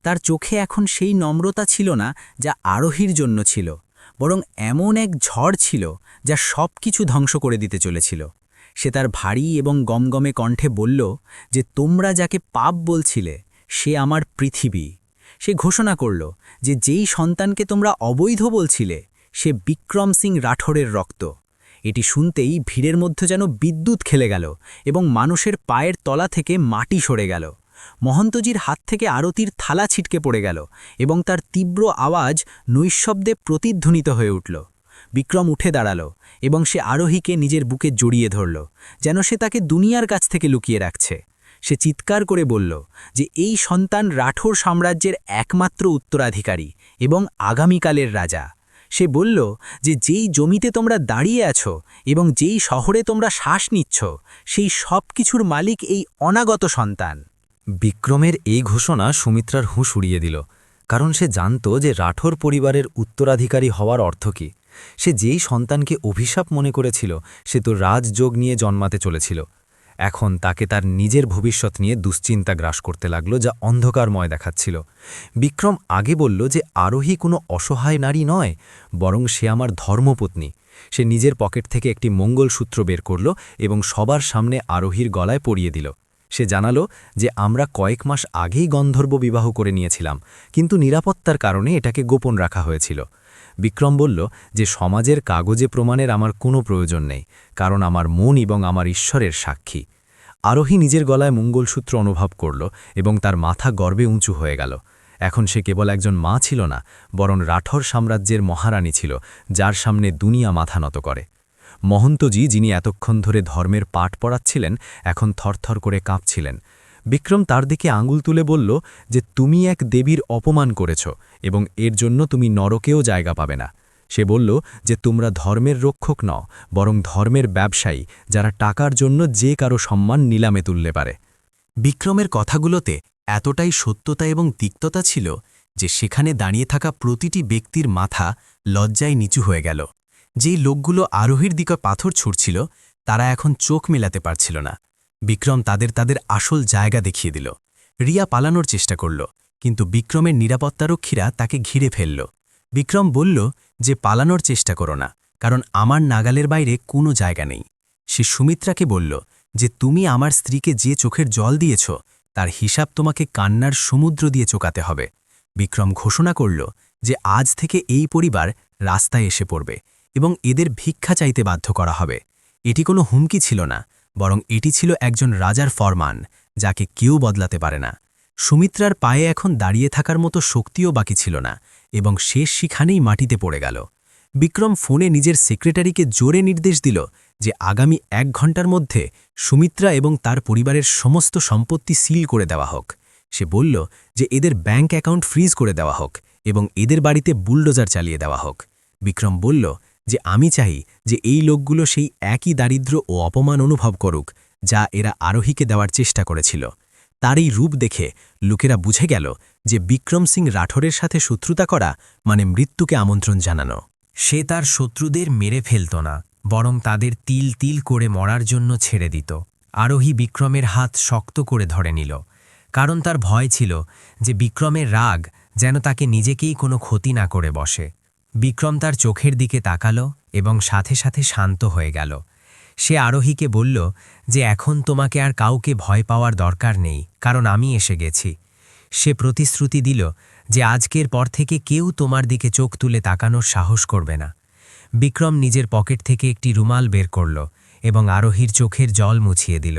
তার চোখে এখন সেই নম্রতা ছিল না যা আরোহীর জন্য ছিল, বরং এমন এক ঝড় ছিল যা সব কিছু ধ্বংস করে দিতে চলেছিল। সে তার ভারী এবং গমগমে কণ্ঠে বলল যে তোমরা যাকে পাপ বলছিলে সে আমার পৃথিবী। সে ঘোষণা করল যে যেই সন্তানকে তোমরা অবৈধ বলছিলে সে বিক্রম সিং রাঠোরের রক্ত। এটি শুনতেই ভিড়ের মধ্যে যেন বিদ্যুৎ খেলে গেল এবং মানুষের পায়ের তলা থেকে মাটি সরে গেল। মহন্তজির হাত থেকে আরতির থালা ছিটকে পড়ে গেল এবং তার তীব্র আওয়াজ নৈশব্দে প্রতিধ্বনিত হয়ে উঠল। বিক্রম উঠে দাঁড়াল এবং সে আরোহীকে নিজের বুকে জড়িয়ে ধরল, যেন সে তাকে দুনিয়ার কাছ থেকে লুকিয়ে রাখছে। সে চিৎকার করে বলল যে এই সন্তান রাঠোর সাম্রাজ্যের একমাত্র উত্তরাধিকারী এবং আগামীকালের রাজা। সে বলল যে যেই জমিতে তোমরা দাঁড়িয়ে আছো এবং যেই শহরে তোমরা শ্বাস নিচ্ছ সেই সব কিছুর মালিক এই অনাগত সন্তান। বিক্রমের এই ঘোষণা সুমিত্রার হুঁশ উড়িয়ে দিল, কারণ সে জানত যে রাঠোর পরিবারের উত্তরাধিকারী হওয়ার অর্থ কী। সে যেই সন্তানকে অভিশাপ মনে করেছিল সে তো রাজযোগ নিয়ে জন্মাতে চলেছিল। এখন তাকে তার নিজের ভবিষ্যৎ নিয়ে দুশ্চিন্তা গ্রাস করতে লাগল, যা অন্ধকারময় দেখাচ্ছিল। বিক্রম আগে বলল যে আরোহী কোনো অসহায় নারী নয়, বরং সে আমার ধর্মপত্নী। সে নিজের পকেট থেকে একটি মঙ্গলসূত্র বের করল এবং সবার সামনে আরোহীর গলায় পরিয়ে দিল। সে জানালো যে আমরা কয়েক মাস আগেই গন্ধর্ব বিবাহ করে নিয়েছিলাম, কিন্তু নিরাপত্তার কারণে এটাকে গোপন রাখা হয়েছিল। বিক্রম বলল যে সমাজের কাগজে প্রমাণের আমার কোনো প্রয়োজন নেই, কারণ আমার মন এবং আমার ঈশ্বরের সাক্ষী। আরোহী নিজের গলায় মঙ্গলসূত্র অনুভব করল এবং তার মাথা গর্বে উঁচু হয়ে গেল। এখন সে কেবল একজন মা ছিল না, বরং রাঠোর সাম্রাজ্যের মহারানী ছিল, যার সামনে দুনিয়া মাথা নত করে। মহন্তজি, যিনি এতক্ষণ ধরে ধর্মের পাঠ পড়াচ্ছিলেন, এখন থরথর করে কাঁপছিলেন। বিক্রম তার দিকে আঙুল তুলে বলল যে তুমি এক দেবীর অপমান করেছ এবং এর জন্য তুমি নরকেও জায়গা পাবে না। সে বলল যে তোমরা ধর্মের রক্ষক নও, বরং ধর্মের ব্যবসায়ী, যারা টাকার জন্য যে কারো সম্মান নিলামে তুলতে পারে। বিক্রমের কথাগুলোতে এতটাই সত্যতা এবং তিক্ততা ছিল যে সেখানে দাঁড়িয়ে থাকা প্রতিটি ব্যক্তির মাথা লজ্জায় নিচু হয়ে গেল। যেই লোকগুলো আরোহীর দিকে পাথর ছুঁড়ছিল তারা এখন চোখ মেলাতে পারছিল না। বিক্রম তাদের আসল জায়গা দেখিয়ে দিল। রিয়া পালানোর চেষ্টা করল, কিন্তু বিক্রমের নিরাপত্তারক্ষীরা তাকে ঘিরে ফেলল। বিক্রম বলল যে পালানোর চেষ্টা করো না, কারণ আমার নাগালের বাইরে কোনো জায়গা নেই। সে সুমিত্রাকে বলল যে তুমি আমার স্ত্রীকে যে চোখের জল দিয়েছ তার হিসাব তোমাকে কান্নার সমুদ্র দিয়ে চোকাতে হবে। বিক্রম ঘোষণা করল যে আজ থেকে এই পরিবার রাস্তায় এসে পড়বে এবং এদের ভিক্ষা চাইতে বাধ্য করা হবে। এটি কোনো হুমকি ছিল না, বরং এটি ছিল একজন রাজার ফরমান, যাকে কেউ বদলাতে পারে না। সুমিত্রার পায়ে এখন দাঁড়িয়ে থাকার মতো শক্তিও বাকি ছিল না এবং শেষ সেখানেই মাটিতে পড়ে গেল। বিক্রম ফোনে নিজের সেক্রেটারিকে জোরে নির্দেশ দিল যে আগামী 1 ঘন্টার মধ্যে সুমিত্রা এবং তার পরিবারের সমস্ত সম্পত্তি সিল করে দেওয়া হোক। সে বলল যে এদের ব্যাংক অ্যাকাউন্ট ফ্রিজ করে দেওয়া হোক এবং এদের বাড়িতে বুলডোজার চালিয়ে দেওয়া হোক। বিক্রম বলল যে আমি চাই যে এই লোকগুলো সেই একই দারিদ্র্য ও অপমান অনুভব করুক যা এরা আরোহীকে দেওয়ার চেষ্টা করেছিল। তার এই রূপ দেখে লোকেরা বুঝে গেল যে বিক্রম সিং রাঠোরের সাথে শত্রুতা করা মানে মৃত্যুকে আমন্ত্রণ জানানো। সে তার শত্রুদের মেরে ফেলত না, বরং তাদের তিল তিল করে মরার জন্য ছেড়ে দিত। আরোহী বিক্রমের হাত শক্ত করে ধরে নিল, কারণ তার ভয় ছিল যে বিক্রমের রাগ যেন তাকে নিজেকেই কোনো ক্ষতি না করে বসে। বিক্রম তার চোখের দিকে তাকালো এবং সাথে সাথে শান্ত হয়ে গেল। সে আরোহীকে বলল যে এখন তোমাকে আর কাউকে ভয় পাওয়ার দরকার নেই, কারণ আমি এসে গেছি। সে প্রতিশ্রুতি দিল যে আজকের পর থেকে কেউ তোমার দিকে চোখ তুলে তাকানোর সাহস করবে না। বিক্রম নিজের পকেট থেকে একটি রুমাল বের করল এবং আরোহীর চোখের জল মুছিয়ে দিল।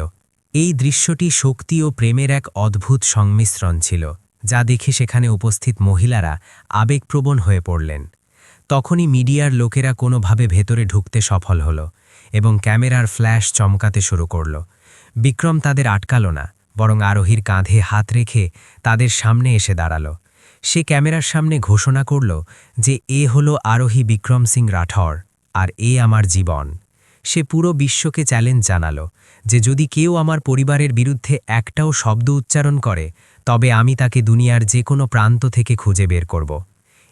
এই দৃশ্যটি শক্তি ও প্রেমের এক অদ্ভুত সংমিশ্রণ ছিল, যা দেখে সেখানে উপস্থিত মহিলারা আবেগপ্রবণ হয়ে পড়লেন। তখনই মিডিয়ার লোকেরা কোনোভাবে ভেতরে ঢুকতে সফল হল এবং ক্যামেরার ফ্ল্যাশ চমকাতে শুরু করল। বিক্রম তাদের আটকাল না, বরং আরোহীর কাঁধে হাত রেখে তাদের সামনে এসে দাঁড়াল। সে ক্যামেরার সামনে ঘোষণা করল যে এ হলো আরোহী বিক্রম সিং রাঠৌর, আর এ আমার জীবন। সে পুরো বিশ্বকে চ্যালেঞ্জ জানালো যে যদি কেউ আমার পরিবারের বিরুদ্ধে একটাও শব্দ উচ্চারণ করে, তবে আমি তাকে দুনিয়ার যে কোনো প্রান্ত থেকে খুঁজে বের করব।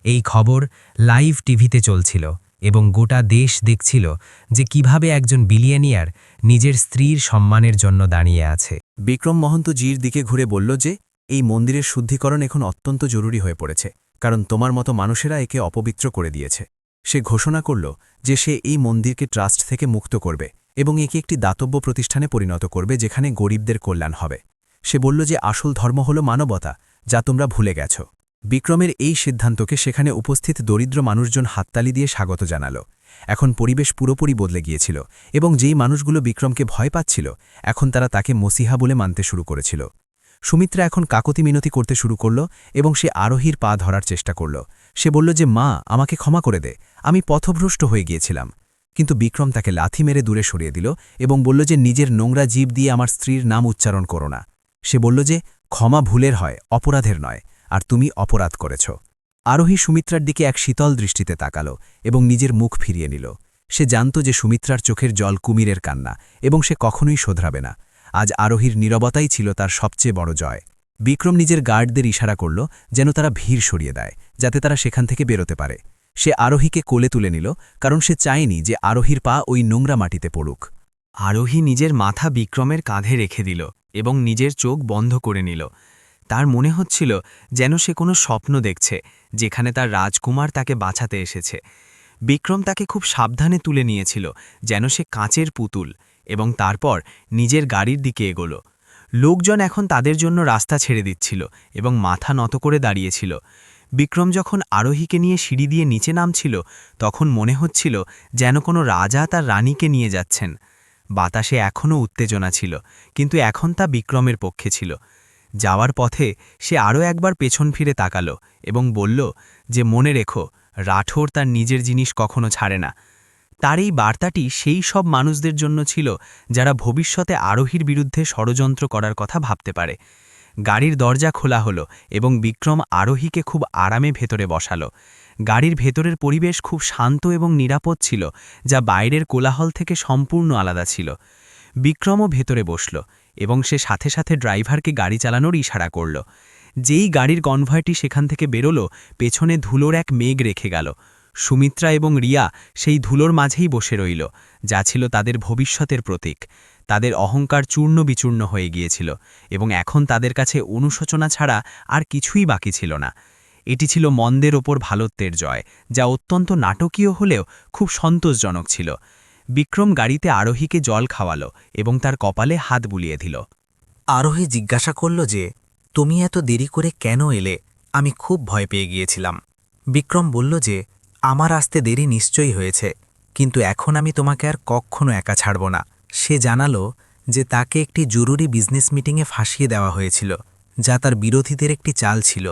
এই খবর লাইভ টিভিতে চলছিল এবং গোটা দেশ দেখছিল যে কিভাবে একজন বিলিয়নিয়ার নিজের স্ত্রীর সম্মানের জন্য দাঁড়িয়ে আছে। বিক্রম মহন্ত জির দিকে ঘুরে বলল যে এই মন্দিরের শুদ্ধিকরণ এখন অত্যন্ত জরুরি হয়ে পড়েছে, কারণ তোমার মতো মানুষেরা একে অপবিত্র করে দিয়েছে। সে ঘোষণা করল যে সে এই মন্দিরকে ট্রাস্ট থেকে মুক্ত করবে এবং একে একটি দাতব্য প্রতিষ্ঠানে পরিণত করবে যেখানে গরিবদের কল্যাণ হবে। সে বলল যে আসল ধর্ম হল মানবতা, যা তোমরা ভুলে গেছ। বিক্রমের এই সিদ্ধান্তকে সেখানে উপস্থিত দরিদ্র মানুষজন হাততালি দিয়ে স্বাগত জানাল। এখন পরিবেশ পুরোপুরি বদলে গিয়েছিল এবং যেই মানুষগুলো বিক্রমকে ভয় পাচ্ছিল, এখন তারা তাকে মসিহা বলে মানতে শুরু করেছিল। সুমিত্রা এখন কাকতি মিনতি করতে শুরু করল এবং সে আরোহীর পা ধরার চেষ্টা করল। সে বলল যে মা, আমাকে ক্ষমা করে দে, আমি পথভ্রষ্ট হয়ে গিয়েছিলাম। কিন্তু বিক্রম তাকে লাথি মেরে দূরে সরিয়ে দিল এবং বলল যে নিজের নোংরা জীব দিয়ে আমার স্ত্রীর নাম উচ্চারণ করো না। সে বলল যে ক্ষমা ভুলের হয়, অপরাধের নয়, আর তুমি অপরাধ করেছ। আরোহী সুমিত্রার দিকে এক শীতল দৃষ্টিতে তাকাল এবং নিজের মুখ ফিরিয়ে নিল। সে জানত যে সুমিত্রার চোখের জল কুমিরের কান্না এবং সে কখনোই শোধরাবে না। আজ আরোহীর নীরবতাই ছিল তার সবচেয়ে বড় জয়। বিক্রম নিজের গার্ডদের ইশারা করল যেন তারা ভিড় সরিয়ে দেয়, যাতে তারা সেখান থেকে বেরোতে পারে। সে আরোহীকে কোলে তুলে নিল, কারণ সে চায়নি যে আরোহীর পা ওই নোংরা মাটিতে পড়ুক। আরোহী নিজের মাথা বিক্রমের কাঁধে রেখে দিল এবং নিজের চোখ বন্ধ করে নিল। তার মনে হচ্ছিল যেন সে কোনো স্বপ্ন দেখছে, যেখানে তার রাজকুমার তাকে বাঁচাতে এসেছে। বিক্রম তাকে খুব সাবধানে তুলে নিয়েছিল, যেন সে কাঁচের পুতুল, এবং তারপর নিজের গাড়ির দিকে এগোল। লোকজন এখন তাদের জন্য রাস্তা ছেড়ে দিচ্ছিল এবং মাথা নত করে দাঁড়িয়েছিল। বিক্রম যখন আরোহীকে নিয়ে সিঁড়ি দিয়ে নিচে নামছিল, তখন মনে হচ্ছিল যেন কোনো রাজা তার রানীকে নিয়ে যাচ্ছেন। বাতাসে এখনও উত্তেজনা ছিল, কিন্তু এখন তা বিক্রমের পক্ষে ছিল। যাওয়ার পথে সে আরও একবার পেছন ফিরে তাকাল এবং বলল যে মনে রেখো, রাঠৌর তার নিজের জিনিস কখনো ছাড়ে না। তার এই বার্তাটি সেই সব মানুষদের জন্য ছিল যারা ভবিষ্যতে আরোহীর বিরুদ্ধে ষড়যন্ত্র করার কথা ভাবতে পারে। গাড়ির দরজা খোলা হলো এবং বিক্রম আরোহীকে খুব আরামে ভেতরে বসালো। গাড়ির ভেতরের পরিবেশ খুব শান্ত এবং নিরাপদ ছিল, যা বাইরের কোলাহল থেকে সম্পূর্ণ আলাদা ছিল। বিক্রমও ভেতরে বসল এবং সে সাথে সাথে ড্রাইভারকে গাড়ি চালানোর ইশারা করল। যেই গাড়ির কনভয়টি সেখান থেকে বেরোলো, পেছনে ধুলোর এক মেঘ রেখে গেল। সুমিত্রা এবং রিয়া সেই ধুলোর মাঝেই বসে রইল, যা ছিল তাদের ভবিষ্যতের প্রতীক। তাদের অহংকার চূর্ণ বিচূর্ণ হয়ে গিয়েছিল এবং এখন তাদের কাছে অনুশোচনা ছাড়া আর কিছুই বাকি ছিল না। এটি ছিল মন্দের ওপর ভালোত্বের জয়, যা অত্যন্ত নাটকীয় হলেও খুব সন্তোষজনক ছিল। বিক্রম গাড়িতে আরোহীকে জল খাওয়ালো এবং তার কপালে হাত বুলিয়ে দিল। আরোহী জিজ্ঞাসা করল যে তুমি এত দেরি করে কেন এলে? আমি খুব ভয় পেয়ে গিয়েছিলাম। বিক্রম বলল যে আমার আসতে দেরি নিশ্চয়ই হয়েছে, কিন্তু এখন আমি তোমাকে আর কখনো একা ছাড়ব না। সে জানালো যে তাকে একটি জরুরি বিজনেস মিটিংয়ে ফাঁসিয়ে দেওয়া হয়েছিল, যা তার বিরোধীদের একটি চাল ছিল।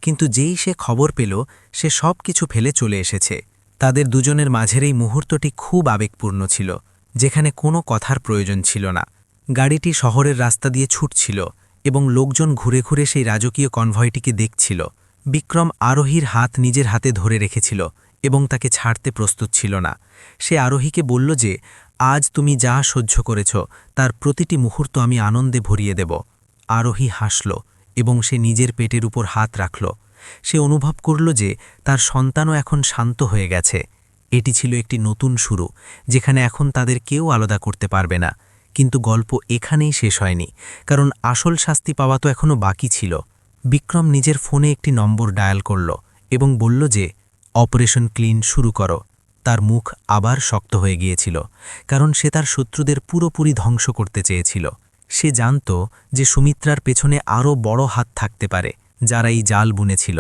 কিন্তু যেই সে খবর পেল, সে সব কিছু ফেলে চলে এসেছে। তাদের দুজনের মাঝের এই মুহূর্তটি খুব আবেগপূর্ণ ছিল, যেখানে কোনো কথার প্রয়োজন ছিল না। গাড়িটি শহরের রাস্তা দিয়ে ছুটছিল এবং লোকজন ঘুরে ঘুরে সেই রাজকীয় কনভয়টিকে দেখছিল। বিক্রম আরোহীর হাত নিজের হাতে ধরে রেখেছিল এবং তাকে ছাড়তে প্রস্তুত ছিল না। সে আরোহীকে বলল যে আজ তুমি যা সহ্য করেছ তার প্রতিটি মুহূর্ত আমি আনন্দে ভরিয়ে দেব। আরোহী হাসল এবং সে নিজের পেটের উপর হাত রাখল। সে অনুভব করল যে তার সন্তানও এখন শান্ত হয়ে গেছে। এটি ছিল একটি নতুন শুরু, যেখানে এখন তাদের কেউ আলাদা করতে পারবে না। কিন্তু গল্প এখানেই শেষ হয়নি, কারণ আসল শাস্তি পাওয়া তো এখনও বাকি ছিল। বিক্রম নিজের ফোনে একটি নম্বর ডায়াল করল এবং বলল যে অপারেশন ক্লিন শুরু করো। তার মুখ আবার শক্ত হয়ে গিয়েছিল, কারণ সে তার শত্রুদের পুরোপুরি ধ্বংস করতে চেয়েছিল। সে জানত যে সুমিত্রার পেছনে আরও বড় হাত থাকতে পারে, যারা এই জাল বুনেছিল।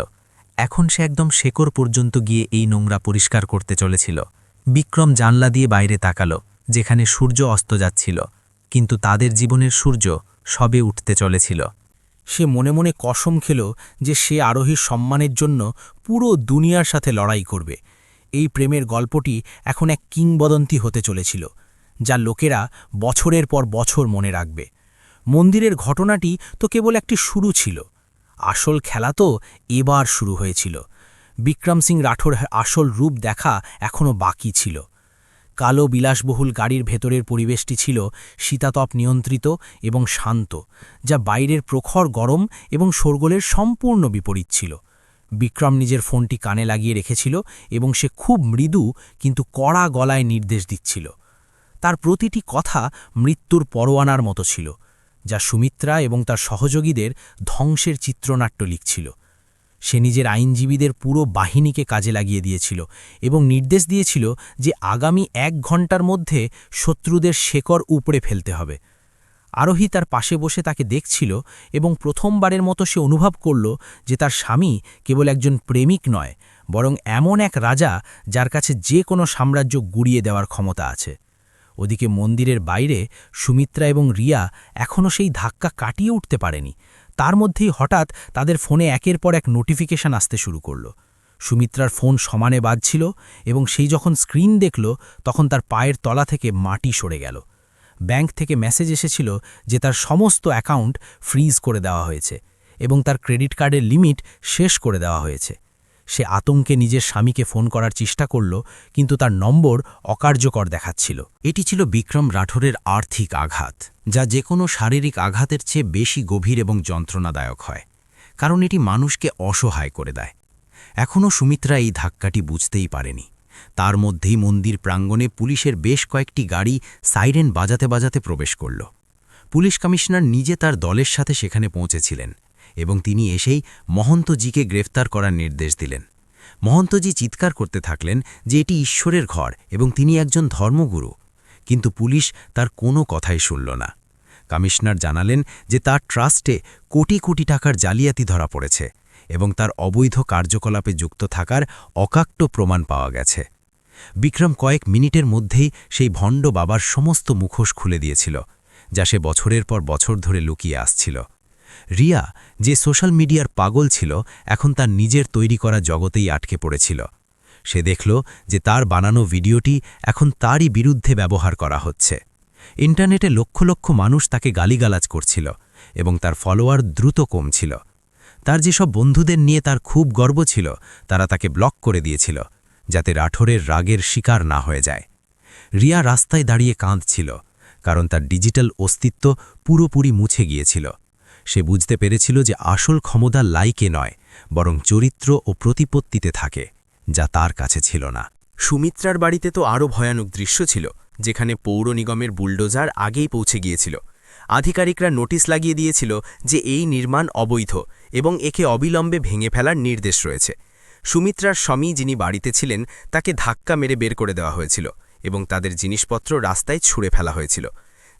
এখন সে একদম শেকড় পর্যন্ত গিয়ে এই নোংরা পরিষ্কার করতে চলেছিল। বিক্রম জানলা দিয়ে বাইরে তাকাল, যেখানে সূর্য অস্ত যাচ্ছিল, কিন্তু তাদের জীবনের সূর্য সবে উঠতে চলেছিল। সে মনে মনে কসম খেল যে সে আরোহীর সম্মানের জন্য পুরো দুনিয়ার সাথে লড়াই করবে। এই প্রেমের গল্পটি এখন এক কিংবদন্তি হতে চলেছিল, যা লোকেরা বছরের পর বছর মনে রাখবে। মন্দিরের ঘটনাটি তো কেবল একটি শুরু ছিল, আসল খেলা তো এবার শুরু হয়েছিল। বিক্রম সিং রাঠোর আসল রূপ দেখা এখনও বাকি ছিল। কালো বিলাসবহুল গাড়ির ভেতরের পরিবেশটি ছিল শীতাতপ নিয়ন্ত্রিত এবং শান্ত, যা বাইরের প্রখর গরম এবং শোরগোলের সম্পূর্ণ বিপরীত ছিল। বিক্রম নিজের ফোনটি কানে লাগিয়ে রেখেছিল এবং সে খুব মৃদু কিন্তু কড়া গলায় নির্দেশ দিচ্ছিল। তার প্রতিটি কথা মৃত্যুর পরোয়ানার মতো ছিল, যা সুমিত্রা এবং তার সহযোগীদের ধ্বংসের চিত্রনাট্য লিখছিল। সে নিজের আইনজীবীদের পুরো বাহিনীকে কাজে লাগিয়ে দিয়েছিল এবং নির্দেশ দিয়েছিল যে আগামী 1 ঘন্টার মধ্যে শত্রুদের শেকড় উপড়ে ফেলতে হবে। আরোহী তার পাশে বসে তাকে দেখছিল এবং প্রথমবারের মতো সে অনুভব করল যে তার স্বামী কেবল একজন প্রেমিক নয়, বরং এমন এক রাজা যার কাছে যে কোনো সাম্রাজ্য গুড়িয়ে দেওয়ার ক্ষমতা আছে। ওদিকে মন্দিরের বাইরে সুমিত্রা এবং রিয়া এখনও সেই ধাক্কা কাটিয়ে উঠতে পারেনি। তার মধ্যেই হঠাৎ তাদের ফোনে একের পর এক নোটিফিকেশন আসতে শুরু করল। সুমিত্রার ফোন সমানে বাজছিল এবং সেই যখন স্ক্রিন দেখল তখন তার পায়ের তলা থেকে মাটি সরে গেল। ব্যাংক থেকে মেসেজ এসেছিল যে তার সমস্ত অ্যাকাউন্ট ফ্রিজ করে দেওয়া হয়েছে এবং তার ক্রেডিট কার্ডের লিমিট শেষ করে দেওয়া হয়েছে। সে আতঙ্কে নিজের স্বামীকে ফোন করার চেষ্টা করল, কিন্তু তার নম্বর অকার্যকর দেখাচ্ছিল। এটি ছিল বিক্রম রাঠোরের আর্থিক আঘাত, যা যে কোনো শারীরিক আঘাতের চেয়ে বেশি গভীর এবং যন্ত্রণাদায়ক হয়, কারণ এটি মানুষকে অসহায় করে দেয়। এখনও সুমিত্রা এই ধাক্কাটি বুঝতেই পারেনি। তার মধ্যেই মন্দির প্রাঙ্গণে পুলিশের বেশ কয়েকটি গাড়ি সাইরেন বাজাতে বাজাতে প্রবেশ করল। পুলিশ কমিশনার নিজে তার দলের সাথে সেখানে পৌঁছেছিলেন এবং তিনি এসেই মহন্তজিকে গ্রেফতার করার নির্দেশ দিলেন। মহন্তজি চিৎকার করতে থাকলেন যে এটি ঈশ্বরের ঘর এবং তিনি একজন ধর্মগুরু, কিন্তু পুলিশ তার কোনো কথাই শুনল না। কমিশনার জানালেন যে তার ট্রাস্টে কোটি কোটি টাকার জালিয়াতি ধরা পড়েছে এবং তার অবৈধ কার্যকলাপে যুক্ত থাকার অকাট্য প্রমাণ পাওয়া গেছে। বিক্রম কয়েক মিনিটের মধ্যেই সেই ভণ্ড বাবার সমস্ত মুখোশ খুলে দিয়েছিল, যা সে বছরের পর বছর ধরে লুকিয়ে আসছিল। রিয়া, যে সোশ্যাল মিডিয়ার পাগল ছিল, এখন তার নিজের তৈরি করা জগতেই আটকে পড়েছিল। সে দেখল যে তার বানানো ভিডিওটি এখন তারই বিরুদ্ধে ব্যবহার করা হচ্ছে। ইন্টারনেটে লক্ষ লক্ষ মানুষ তাকে গালিগালাজ করছিল এবং তার ফলোয়ার দ্রুত কমছিল। তার যেসব বন্ধুদের নিয়ে তার খুব গর্ব ছিল, তারা তাকে ব্লক করে দিয়েছিল, যাতে রাঠোরের রাগের শিকার না হয়ে যায়। রিয়া রাস্তায় দাঁড়িয়ে কাঁদছিল, কারণ তার ডিজিটাল অস্তিত্ব পুরোপুরি মুছে গিয়েছিল। সে বুঝতে পেরেছিল যে আসল ক্ষমতা লাইকে নয়, বরং চরিত্র ও প্রতিপত্তিতে থাকে, যা তার কাছে ছিল না। সুমিত্রার বাড়িতে তো আরও ভয়ানক দৃশ্য ছিল, যেখানে পৌর নিগমের বুলডোজার আগেই পৌঁছে গিয়েছিল। আধিকারিকরা নোটিশ লাগিয়ে দিয়েছিল যে এই নির্মাণ অবৈধ এবং একে অবিলম্বে ভেঙে ফেলার নির্দেশ রয়েছে। সুমিত্রার স্বামী, যিনি বাড়িতে ছিলেন, তাকে ধাক্কা মেরে বের করে দেওয়া হয়েছিল এবং তাদের জিনিসপত্র রাস্তায় ছুঁড়ে ফেলা হয়েছিল।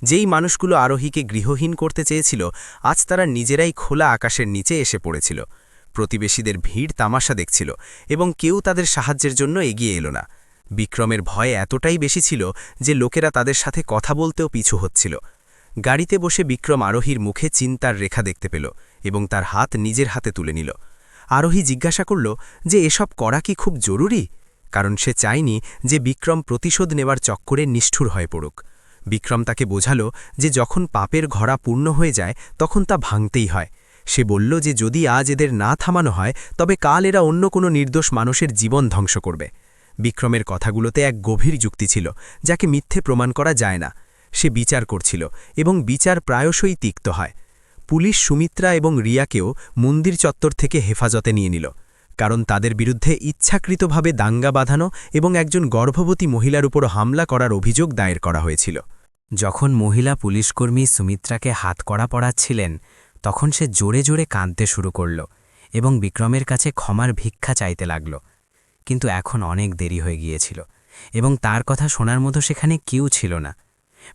যেই মানুষগুলো আরোহীকে গৃহহীন করতে চেয়েছিল, আজ তারা নিজেরাই খোলা আকাশের নিচে এসে পড়েছিল। প্রতিবেশীদের ভিড় তামাশা দেখছিল এবং কেউ তাদের সাহায্যের জন্য এগিয়ে এলো না। বিক্রমের ভয় এতটাই বেশি ছিল যে লোকেরা তাদের সাথে কথা বলতেও পিছু হচ্ছিল। গাড়িতে বসে বিক্রম আরোহীর মুখে চিন্তার রেখা দেখতে পেল এবং তার হাত নিজের হাতে তুলে নিল। আরোহী জিজ্ঞাসা করল যে এসব করা কি খুব জরুরি, কারণ সে চায়নি যে বিক্রম প্রতিশোধ নেওয়ার চক্করে নিষ্ঠুর হয়ে পড়ুক। বিক্রম তাকে বোঝাল যে যখন পাপের ঘড়া পূর্ণ হয়ে যায় তখন তা ভাঙতেই হয়। সে বলল যে যদি আজ এদের না থামানো হয়, তবে কাল এরা অন্য কোনো নির্দোষ মানুষের জীবন ধ্বংস করবে। বিক্রমের কথাগুলোতে এক গভীর যুক্তি ছিল, যাকে মিথ্যে প্রমাণ করা যায় না। সে বিচার করছিল এবং বিচার প্রায়শই তিক্ত হয়। পুলিশ সুমিত্রা এবং রিয়াকেও মন্দির চত্বর থেকে হেফাজতে নিয়ে নিল, কারণ তাদের বিরুদ্ধে ইচ্ছাকৃতভাবে দাঙ্গা বাঁধানো এবং একজন গর্ভবতী মহিলার উপর হামলা করার অভিযোগ দায়ের করা হয়েছিল। যখন মহিলা পুলিশকর্মী সুমিত্রাকে হাতকড়া পরাচ্ছিলেন, তখন সে জোরে জোরে কাঁদতে শুরু করল এবং বিক্রমের কাছে ক্ষমার ভিক্ষা চাইতে লাগল। কিন্তু এখন অনেক দেরি হয়ে গিয়েছিল এবং তার কথা শোনার মতো সেখানে কেউ ছিল না।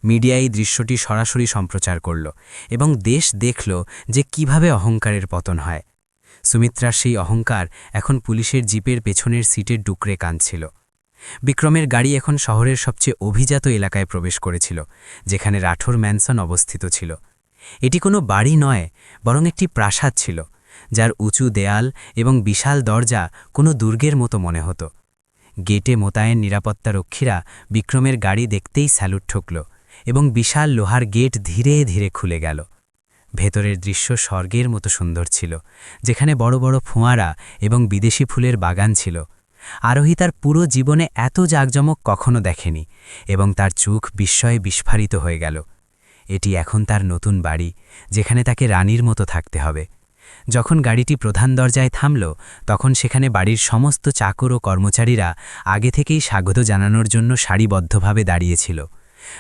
মিডিয়া এই দৃশ্যটি সরাসরি সম্প্রচার করল এবং দেশ দেখল যে কিভাবে অহংকারের পতন হয়। সুমিত্রার সেই অহংকার এখন পুলিশের জিপের পেছনের সিটের ডুকরে কাঁদছিল। বিক্রমের গাড়ি এখন শহরের সবচেয়ে অভিজাত এলাকায় প্রবেশ করেছিল, যেখানে রাঠোর ম্যানসন অবস্থিত ছিল। এটি কোনো বাড়ি নয়, বরং একটি প্রাসাদ ছিল, যার উঁচু দেয়াল এবং বিশাল দরজা কোনো দুর্গের মতো মনে হতো। গেটে মোতায়েন নিরাপত্তারক্ষীরা বিক্রমের গাড়ি দেখতেই স্যালুট ঠুকল এবং বিশাল লোহার গেট ধীরে ধীরে খুলে গেল। ভেতরের দৃশ্য স্বর্গের মতো সুন্দর ছিল, যেখানে বড় বড় ফোঁয়ারা এবং বিদেশি ফুলের বাগান ছিল। আরোহী তার পুরো জীবনে এত জাঁকজমক কখনো দেখেনি এবং তার চোখ বিস্ময়ে বিস্ফারিত হয়ে গেল। এটি এখন তার নতুন বাড়ি, যেখানে তাকে রানীর মতো থাকতে হবে। যখন গাড়িটি প্রধান দরজায় থামল, তখন সেখানে বাড়ির সমস্ত চাকর ও কর্মচারীরা আগে থেকেই স্বাগত জানানোর জন্য সারিবদ্ধভাবে দাঁড়িয়েছিল।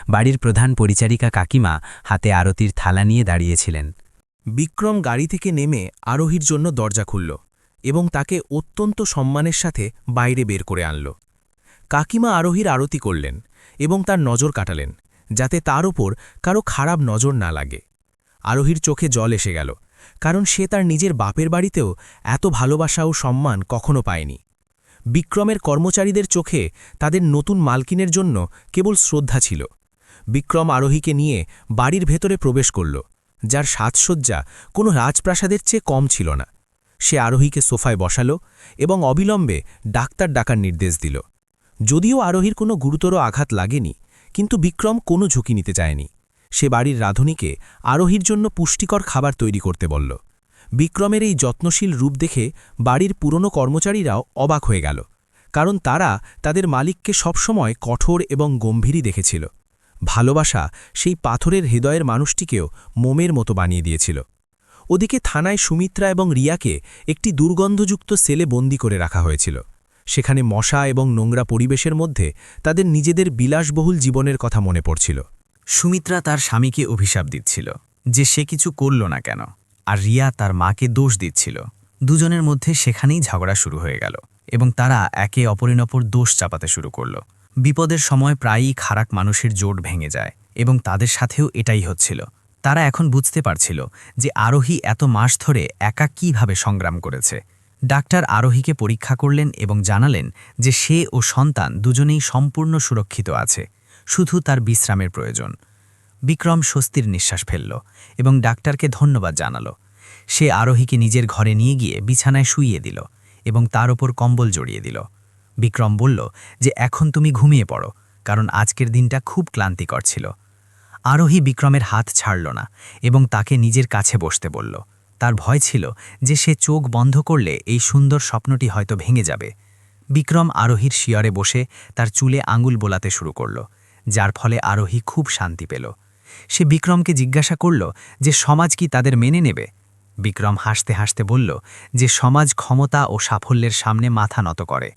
বাড়ির প্রধান পরিচারিকা কাকিমা হাতে আরতির থালা নিয়ে দাঁড়িয়েছিলেন। বিক্রম গাড়ি থেকে নেমে আরোহীর জন্য দরজা খুলল এবং তাকে অত্যন্ত সম্মানের সাথে বাইরে বের করে আনল। কাকিমা আরোহীর আরতি করলেন এবং তার নজর কাটালেন, যাতে তার ওপর কারো খারাপ নজর না লাগে। আরোহীর চোখে জল এসে গেল, কারণ সে তার নিজের বাপের বাড়িতেও এত ভালোবাসা ও সম্মান কখনো পায়নি। বিক্রমের কর্মচারীদের চোখে তাদের নতুন মালকিনের জন্য কেবল শ্রদ্ধা ছিল। বিক্রম আরোহীকে নিয়ে বাড়ির ভেতরে প্রবেশ করল, যার সাজসজ্জা কোনো রাজপ্রাসাদের চেয়ে কম ছিল না। সে আরোহীকে সোফায় বসালো এবং অবিলম্বে ডাক্তার ডাকার নির্দেশ দিল। যদিও আরোহীর কোনো গুরুতর আঘাত লাগেনি, কিন্তু বিক্রম কোনো ঝুঁকি নিতে চায়নি। সে বাড়ির রাঁধুনিকে আরোহীর জন্য পুষ্টিকর খাবার তৈরি করতে বলল। বিক্রমের এই যত্নশীল রূপ দেখে বাড়ির পুরনো কর্মচারীরাও অবাক হয়ে গেল, কারণ তারা তাদের মালিককে সবসময় কঠোর এবং গম্ভীরই দেখেছিল। ভালোবাসা সেই পাথরের হৃদয়ের মানুষটিকেও মোমের মতো বানিয়ে দিয়েছিল। ওদিকে থানায় সুমিত্রা এবং রিয়াকে একটি দুর্গন্ধযুক্ত সেলে বন্দী করে রাখা হয়েছিল। সেখানে মশা এবং নোংরা পরিবেশের মধ্যে তাদের নিজেদের বিলাসবহুল জীবনের কথা মনে পড়ছিল। সুমিত্রা তার স্বামীকে অভিশাপ দিচ্ছিল যে সে কিছু করল না কেন, আর রিয়া তার মাকে দোষ দিচ্ছিল। দুজনের মধ্যে সেখানেই ঝগড়া শুরু হয়ে গেল এবং তারা একে অপরের ওপর দোষ চাপাতে শুরু করল। বিপদের সময় প্রায়ই খারাপ মানুষের জোট ভেঙে যায় এবং তাদের সাথেও এটাই হচ্ছিল। তারা এখন বুঝতে পারছিল যে আরোহী এত মাস ধরে একা কীভাবে সংগ্রাম করেছে। ডাক্তার আরোহীকে পরীক্ষা করলেন এবং জানালেন যে সে ও সন্তান দুজনেই সম্পূর্ণ সুরক্ষিত আছে, শুধু তার বিশ্রামের প্রয়োজন। বিক্রম স্বস্তির নিঃশ্বাস ফেলল এবং ডাক্তারকে ধন্যবাদ জানাল। সে আরোহীকে নিজের ঘরে নিয়ে গিয়ে বিছানায় শুইয়ে দিল এবং তার ওপর কম্বল জড়িয়ে দিল। বিক্রম বলল যে এখন তুমি ঘুমিয়ে পড়ো, কারণ আজকের দিনটা খুব ক্লান্তিকর ছিল। আরোহী বিক্রমের হাত ছাড়ল না এবং তাকে নিজের কাছে বসতে বলল। তার ভয় ছিল যে সে চোখ বন্ধ করলে এই সুন্দর স্বপ্নটি হয়তো ভেঙে যাবে। বিক্রম আরোহীর শিয়রে বসে তার চুলে আঙুল বোলাতে শুরু করল, যার ফলে আরোহী খুব শান্তি পেল। সে বিক্রমকে জিজ্ঞাসা করল যে সমাজ কি তাদের মেনে নেবে। বিক্রম হাসতে হাসতে বলল যে সমাজ ক্ষমতা ও সাফল্যের সামনে মাথা নত করে।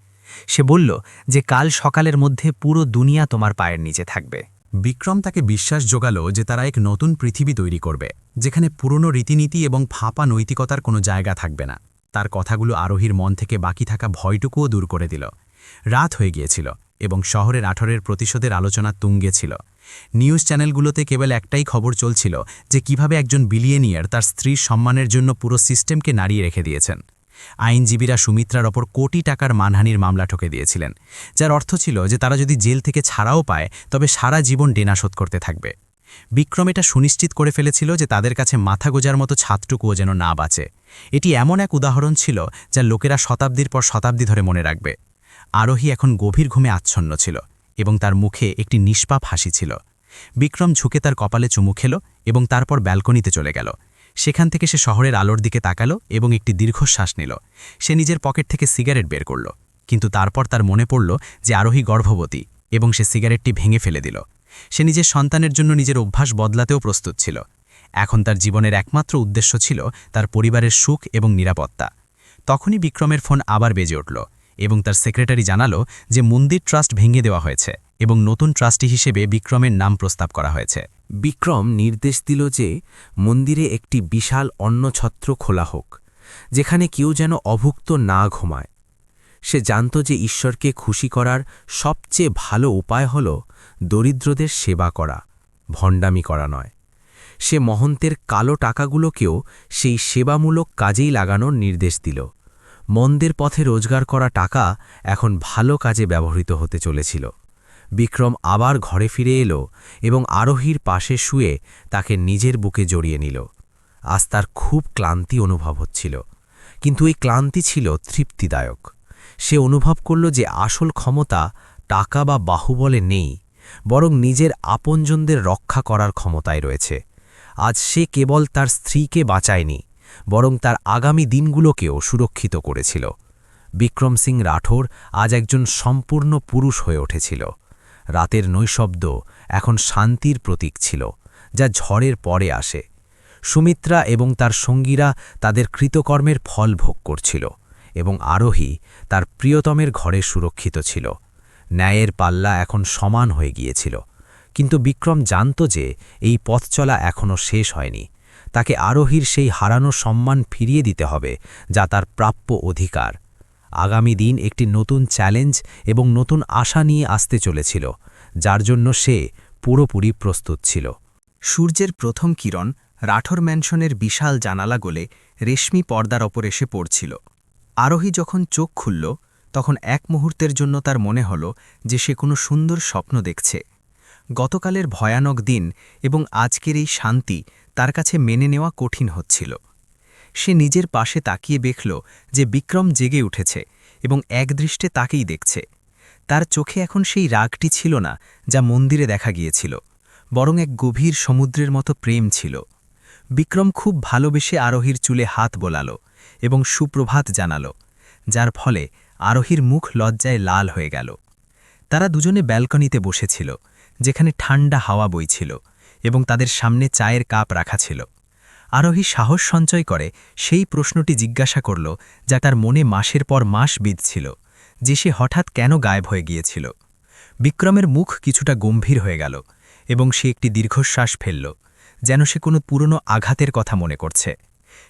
সে বলল যে কাল সকালের মধ্যে পুরো দুনিয়া তোমার পায়ের নিচে থাকবে। বিক্রম তাকে বিশ্বাস জোগাল যে তারা এক নতুন পৃথিবী তৈরি করবে, যেখানে পুরনো রীতিনীতি এবং ফাঁপা নৈতিকতার কোনো জায়গা থাকবে না। তার কথাগুলো আরোহীর মন থেকে বাকি থাকা ভয়টুকুও দূর করে দিল। রাত হয়ে গিয়েছিল এবং শহরের আঠরের প্রতিশোধের আলোচনা তুঙ্গে ছিল। নিউজ চ্যানেলগুলোতে কেবল একটাই খবর চলছিল যে কিভাবে একজন বিলিয়নিয়ার তার স্ত্রীর সম্মানের জন্য পুরো সিস্টেমকে নাড়িয়ে রেখে দিয়েছেন। আইনজীবীরা সুমিত্রার ওপর কোটি টাকার মানহানির মামলা ঠকে দিয়েছিলেন, যার অর্থ ছিল যে তারা যদি জেল থেকে ছাড়াও পায় তবে সারা জীবন ডেনা শোধ করতে থাকবে। বিক্রম এটা সুনিশ্চিত করে ফেলেছিল যে তাদের কাছে মাথা গোজার মতো ছাদটুকুও যেন না বাঁচে। এটি এমন এক উদাহরণ ছিল যা লোকেরা শতাব্দীর পর শতাব্দী ধরে মনে রাখবে। আরোহী এখন গভীর ঘুমে আচ্ছন্ন ছিল এবং তার মুখে একটি নিষ্পাপ হাসি ছিল। বিক্রম ঝুঁকে তার কপালে চুমু খেল এবং তারপর ব্যালকনিতে চলে গেল। সেখান থেকে সে শহরের আলোর দিকে তাকালো এবং একটি দীর্ঘশ্বাস নিল। সে নিজের পকেট থেকে সিগারেট বের করল, কিন্তু তারপর তার মনে পড়ল যে আরোহী গর্ভবতী এবং সে সিগারেটটি ভেঙে ফেলে দিল। সে নিজের সন্তানের জন্য নিজের অভ্যাস বদলাতেও প্রস্তুত ছিল। এখন তার জীবনের একমাত্র উদ্দেশ্য ছিল তার পরিবারের সুখ এবং নিরাপত্তা। তখনই বিক্রমের ফোন আবার বেজে উঠল এবং তার সেক্রেটারি জানালো যে মন্দির ট্রাস্ট ভেঙে দেওয়া হয়েছে এবং নতুন ট্রাস্টি হিসেবে বিক্রমের নাম প্রস্তাব করা হয়েছে। বিক্রম নির্দেশ দিল যে মন্দিরে একটি বিশাল অন্নছত্র খোলা হোক, যেখানে কেউ যেন অভুক্ত না ঘুমায়। সে জানত যে ঈশ্বরকে খুশি করার সবচেয়ে ভালো উপায় হল দরিদ্রদের সেবা করা, ভণ্ডামি করা নয়। সে মহন্তের কালো টাকাগুলোকেও সেই সেবামূলক কাজেই লাগানোর নির্দেশ দিল। মন্দের পথে রোজগার করা টাকা এখন ভালো কাজে ব্যবহৃত হতে চলেছিল। বিক্রম আবার ঘরে ফিরে এলো এবং আরোহীর পাশে শুয়ে তাকে নিজের বুকে জড়িয়ে নিল। আজ তার খুব ক্লান্তি অনুভব হচ্ছিল, কিন্তু এই ক্লান্তি ছিল তৃপ্তিদায়ক। সে অনুভব করল যে আসল ক্ষমতা টাকা বা বাহুবলে নেই, বরং নিজের আপনজনদের রক্ষা করার ক্ষমতায় রয়েছে। আজ সে কেবল তার স্ত্রীকে বাঁচায়নি, বরং তার আগামী দিনগুলোকেও সুরক্ষিত করেছিল। বিক্রম সিং রাঠোর আজ একজন সম্পূর্ণ পুরুষ হয়ে উঠেছিল। রাতের নৈশব্দ এখন শান্তির প্রতীক ছিল, যা ঝড়ের পরে আসে। সুমিত্রা এবং তার সঙ্গীরা তাদের কৃতকর্মের ফল ভোগ করছিল, এবং আরোহী তার প্রিয়তমের ঘরে সুরক্ষিত ছিল। ন্যায়ের পাল্লা এখন সমান হয়ে গিয়েছিল, কিন্তু বিক্রম জানত যে এই পথ চলা এখনও শেষ হয়নি। তাকে আরোহীর সেই হারানো সম্মান ফিরিয়ে দিতে হবে, যা তার প্রাপ্য অধিকার। আগামী দিন একটি নতুন চ্যালেঞ্জ এবং নতুন আশা নিয়ে আসতে চলেছিল, যার জন্য সে পুরোপুরি প্রস্তুত ছিল। সূর্যের প্রথম কিরণ রাঠোর ম্যানশনের বিশাল জানালা গলে রেশমি পর্দার ওপর এসে পড়ছিল। আরোহী যখন চোখ খুলল, তখন এক মুহূর্তের জন্য তার মনে হল যে সে কোনো সুন্দর স্বপ্ন দেখছে। গতকালের ভয়ানক দিন এবং আজকের এই শান্তি তার কাছে মেনে নেওয়া কঠিন হচ্ছিল। সে নিজের পাশে তাকিয়ে দেখল যে বিক্রম জেগে উঠেছে এবং একদৃষ্টে তাকেই দেখছে। তার চোখে এখন সেই রাগটি ছিল না যা মন্দিরে দেখা গিয়েছিল, বরং এক গভীর সমুদ্রের মতো প্রেম ছিল। বিক্রম খুব ভালোবেসে আরোহীর চুলে হাত বোলাল এবং সুপ্রভাত জানাল, যার ফলে আরোহীর মুখ লজ্জায় লাল হয়ে গেল। তারা দুজনে ব্যালকনিতে বসেছিল, যেখানে ঠান্ডা হাওয়া বইছিল এবং তাদের সামনে চায়ের কাপ রাখা ছিল। আরোহী সাহস সঞ্চয় করে সেই প্রশ্নটি জিজ্ঞাসা করল, যা তার মনে মাসের পর মাস বিঁধছিল, যে সে হঠাৎ কেন গায়েব হয়ে গিয়েছিল। বিক্রমের মুখ কিছুটা গম্ভীর হয়ে গেল এবং সে একটি দীর্ঘশ্বাস ফেলল, যেন সে কোনো পুরনো আঘাতের কথা মনে করছে।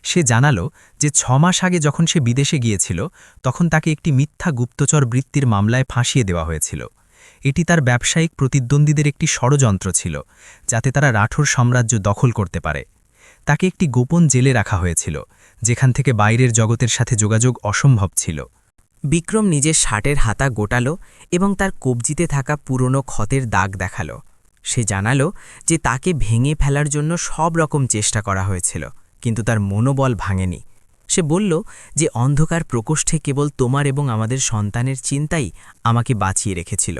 সে জানালো যে 6 মাস আগে যখন সে বিদেশে গিয়েছিল, তখন তাকে একটি মিথ্যা গুপ্তচর বৃত্তির মামলায় ফাঁসিয়ে দেওয়া হয়েছিল। এটি তার ব্যবসায়িক প্রতিদ্বন্দ্বীদের একটি ষড়যন্ত্র ছিল, যাতে তারা রাঠোর সাম্রাজ্য দখল করতে পারে। তাকে একটি গোপন জেলে রাখা হয়েছিল, যেখান থেকে বাইরের জগতের সাথে যোগাযোগ অসম্ভব ছিল। বিক্রম নিজের শার্টের হাতা গোটালো এবং তার কবজিতে থাকা পুরনো ক্ষতের দাগ দেখালো। সে জানালো যে তাকে ভেঙে ফেলার জন্য সব রকম চেষ্টা করা হয়েছিল, কিন্তু তার মনোবল ভাঙেনি। সে বলল যে অন্ধকার প্রকোষ্ঠে কেবল তোমার এবং আমাদের সন্তানের চিন্তাই আমাকে বাঁচিয়ে রেখেছিল।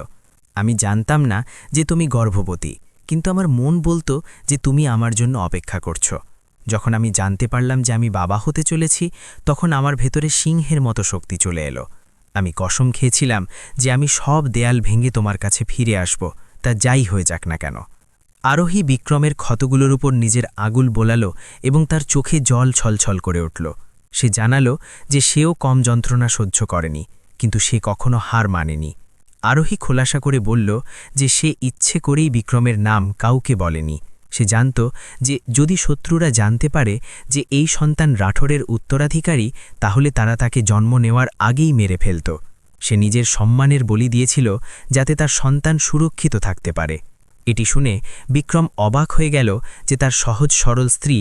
আমি জানতাম না যে তুমি গর্ভবতী, কিন্তু আমার মন বলতো যে তুমি আমার জন্য অপেক্ষা করছো। যখন আমি জানতে পারলাম যে আমি বাবা হতে চলেছি, তখন আমার ভেতরে সিংহের মতো শক্তি চলে এলো। আমি কসম খেয়েছিলাম যে আমি সব দেয়াল ভেঙে তোমার কাছে ফিরে আসব, তা যাই হয়ে যাক না কেন। আরোহী বিক্রমের ক্ষতগুলোর উপর নিজের আগুল বোলালো এবং তার চোখে জল ছলছল করে উঠল। সে জানালো যে সেও কম যন্ত্রণা সহ্য করেনি, কিন্তু সে কখনো হার মানেনি। আরোহী খোলাসা করে বলল যে সে ইচ্ছে করেই বিক্রমের নাম কাউকে বলেনি। সে জানত যে যদি শত্রুরা জানতে পারে যে এই সন্তান রাঠোরের উত্তরাধিকারী, তাহলে তারা তাকে জন্ম নেওয়ার আগেই মেরে ফেলত। সে নিজের সম্মানের বলি দিয়েছিল, যাতে তার সন্তান সুরক্ষিত থাকতে পারে। এটি শুনে বিক্রম অবাক হয়ে গেল যে তার সহজ সরল স্ত্রী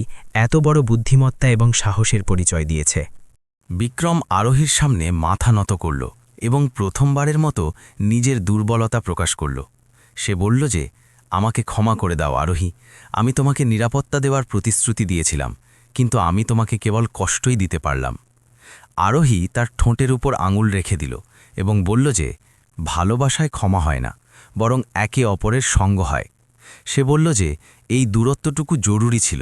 এত বড় বুদ্ধিমত্তা এবং সাহসের পরিচয় দিয়েছে। বিক্রম আরোহীর সামনে মাথা নত করল এবং প্রথমবারের মতো নিজের দুর্বলতা প্রকাশ করল। সে বলল যে, আমাকে ক্ষমা করে দাও আরোহী, আমি তোমাকে নিরাপত্তা দেওয়ার প্রতিশ্রুতি দিয়েছিলাম, কিন্তু আমি তোমাকে কেবল কষ্টই দিতে পারলাম। আরোহী তার ঠোঁটের উপর আঙুল রেখে দিল এবং বলল যে, ভালোবাসায় ক্ষমা হয় না, বরং একে অপরের সঙ্গ হয়। সে বলল যে এই দূরত্বটুকু জরুরি ছিল,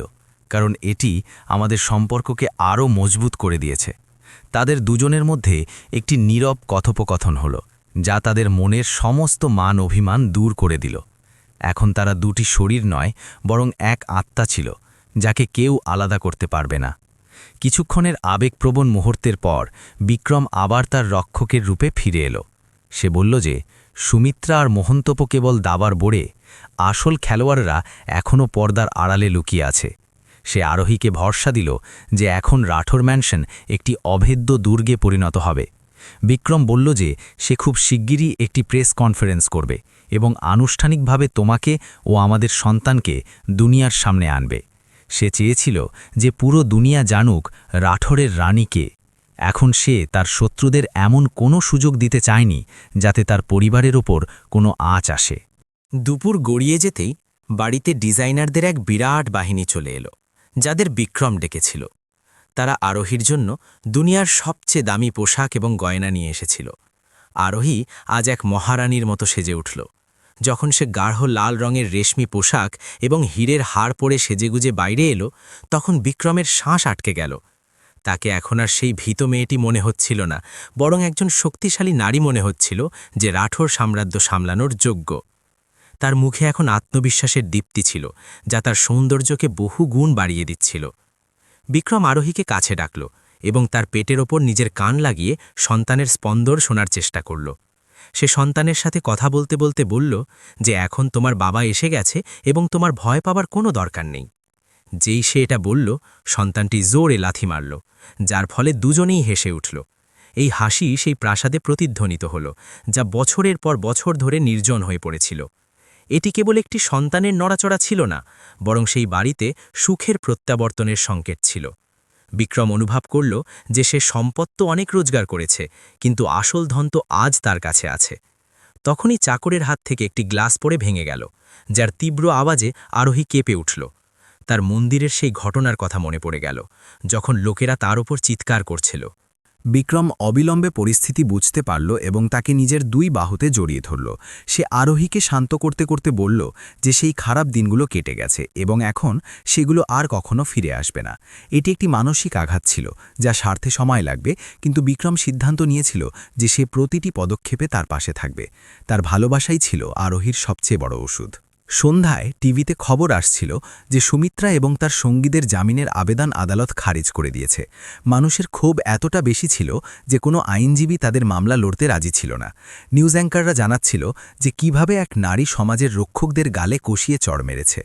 কারণ এটি আমাদের সম্পর্ককে আরও মজবুত করে দিয়েছে। তাদের দুজনের মধ্যে একটি নীরব কথোপকথন হল, যা তাদের মনের সমস্ত মান অভিমান দূর করে দিল। এখন তারা দুটি শরীর নয়, বরং এক আত্মা ছিল, যাকে কেউ আলাদা করতে পারবে না। কিছুক্ষণের আবেগপ্রবণ মুহূর্তের পর বিক্রম আবার তার রক্ষকের রূপে ফিরে এলো। সে বলল যে, সুমিত্রা আর মোহন্তপ কেবল দাবার বোড়ে, আসল খেলোয়াড়রা এখনও পর্দার আড়ালে লুকিয়ে আছে। সে আরোহীকে ভরসা দিল যে এখন রাঠোর ম্যানশন একটি অভেদ্য দুর্গে পরিণত হবে। বিক্রম বলল যে সে খুব শিগগিরই একটি প্রেস কনফারেন্স করবে এবং আনুষ্ঠানিকভাবে তোমাকে ও আমাদের সন্তানকে দুনিয়ার সামনে আনবে। সে চেয়েছিল যে পুরো দুনিয়া জানুক রাঠোরের রানীকে, এখন সে তার শত্রুদের এমন কোনো সুযোগ দিতে চায়নি যাতে তার পরিবারের ওপর কোনো আঁচ আসে। দুপুর গড়িয়ে যেতেই বাড়িতে ডিজাইনারদের এক বিরাট বাহিনী চলে এলো, যাদের বিক্রম ডেকেছিল। তারা আরোহীর জন্য দুনিয়ার সবচেয়ে দামি পোশাক এবং গয়না নিয়ে এসেছিল। আরোহী আজ এক মহারানীর মতো সেজে উঠল। যখন সে গাঢ় লাল রঙের রেশমি পোশাক এবং হীরের হাড় পরে সেজেগুজে বাইরে এলো, তখন বিক্রমের শ্বাস আটকে গেল। তাকে এখন আর সেই ভীত মেয়েটি মনে হচ্ছিল না, বরং একজন শক্তিশালী নারী মনে হচ্ছিল যে রাঠোর সাম্রাজ্য সামলানোর যোগ্য। তার মুখে এখন আত্মবিশ্বাসের দীপ্তি ছিল, যা তার সৌন্দর্যকে বহু গুণ বাড়িয়ে দিচ্ছিল। বিক্রম আরোহীকে কাছে ডাকল এবং তার পেটের ওপর নিজের কান লাগিয়ে সন্তানের স্পন্দর শোনার চেষ্টা করল। সে সন্তানের সাথে কথা বলতে বলতে বলল যে এখন তোমার বাবা এসে গেছে এবং তোমার ভয় পাবার কোনো দরকার নেই। যেই সে এটা বলল, সন্তানটি জোরে লাথি মারল, যার ফলে দুজনেই হেসে উঠল। এই হাসি সেই প্রাসাদে প্রতিধ্বনিত হল, যা বছরের পর বছর ধরে নির্জন হয়ে পড়েছিল। এটি কেবল একটি সন্তানের নড়াচড়া ছিল না, বরং সেই বাড়িতে সুখের প্রত্যাবর্তনের সংকেত ছিল। বিক্রম অনুভব করল যে সে সম্পদ তো অনেক রোজগার করেছে, কিন্তু আসল ধন তো আজ তার কাছে আছে। তখনই চাকরের হাত থেকে একটি গ্লাস পড়ে ভেঙে গেল, যার তীব্র আওয়াজে আরোহী কেঁপে উঠল। তার মন্দিরের সেই ঘটনার কথা মনে পড়ে গেল, যখন লোকেরা তার ওপর চিৎকার করছিল। বিক্রম অবিলম্বে পরিস্থিতি বুঝতে পারল এবং তাকে নিজের দুই বাহুতে জড়িয়ে ধরল। সে আরোহীকে শান্ত করতে করতে বলল যে সেই খারাপ দিনগুলো কেটে গেছে এবং এখন সেগুলো আর কখনো ফিরে আসবে না। এটি একটি মানসিক আঘাত ছিল, যা সারতে সময় লাগবে, কিন্তু বিক্রম সিদ্ধান্ত নিয়েছিল যে সে প্রতিটি পদক্ষেপে তার পাশে থাকবে। তার ভালোবাসাই ছিল আরোহীর সবচেয়ে বড় ওষুধ। সন্ধ্যায় টিভিতে খবর আসছিল যে সুমিত্রা এবং তার সঙ্গীদের জামিনের আবেদন আদালত খারিজ করে দিয়েছে। মানুষের ক্ষোভ এতটা বেশি ছিল যে কোনো আইনজীবী তাদের মামলা লড়তে রাজি ছিল না। নিউজ অ্যাঙ্কাররা জানাচ্ছিল যে কিভাবে এক নারী সমাজের রক্ষকদের গালে কষিয়ে চড় মেরেছে।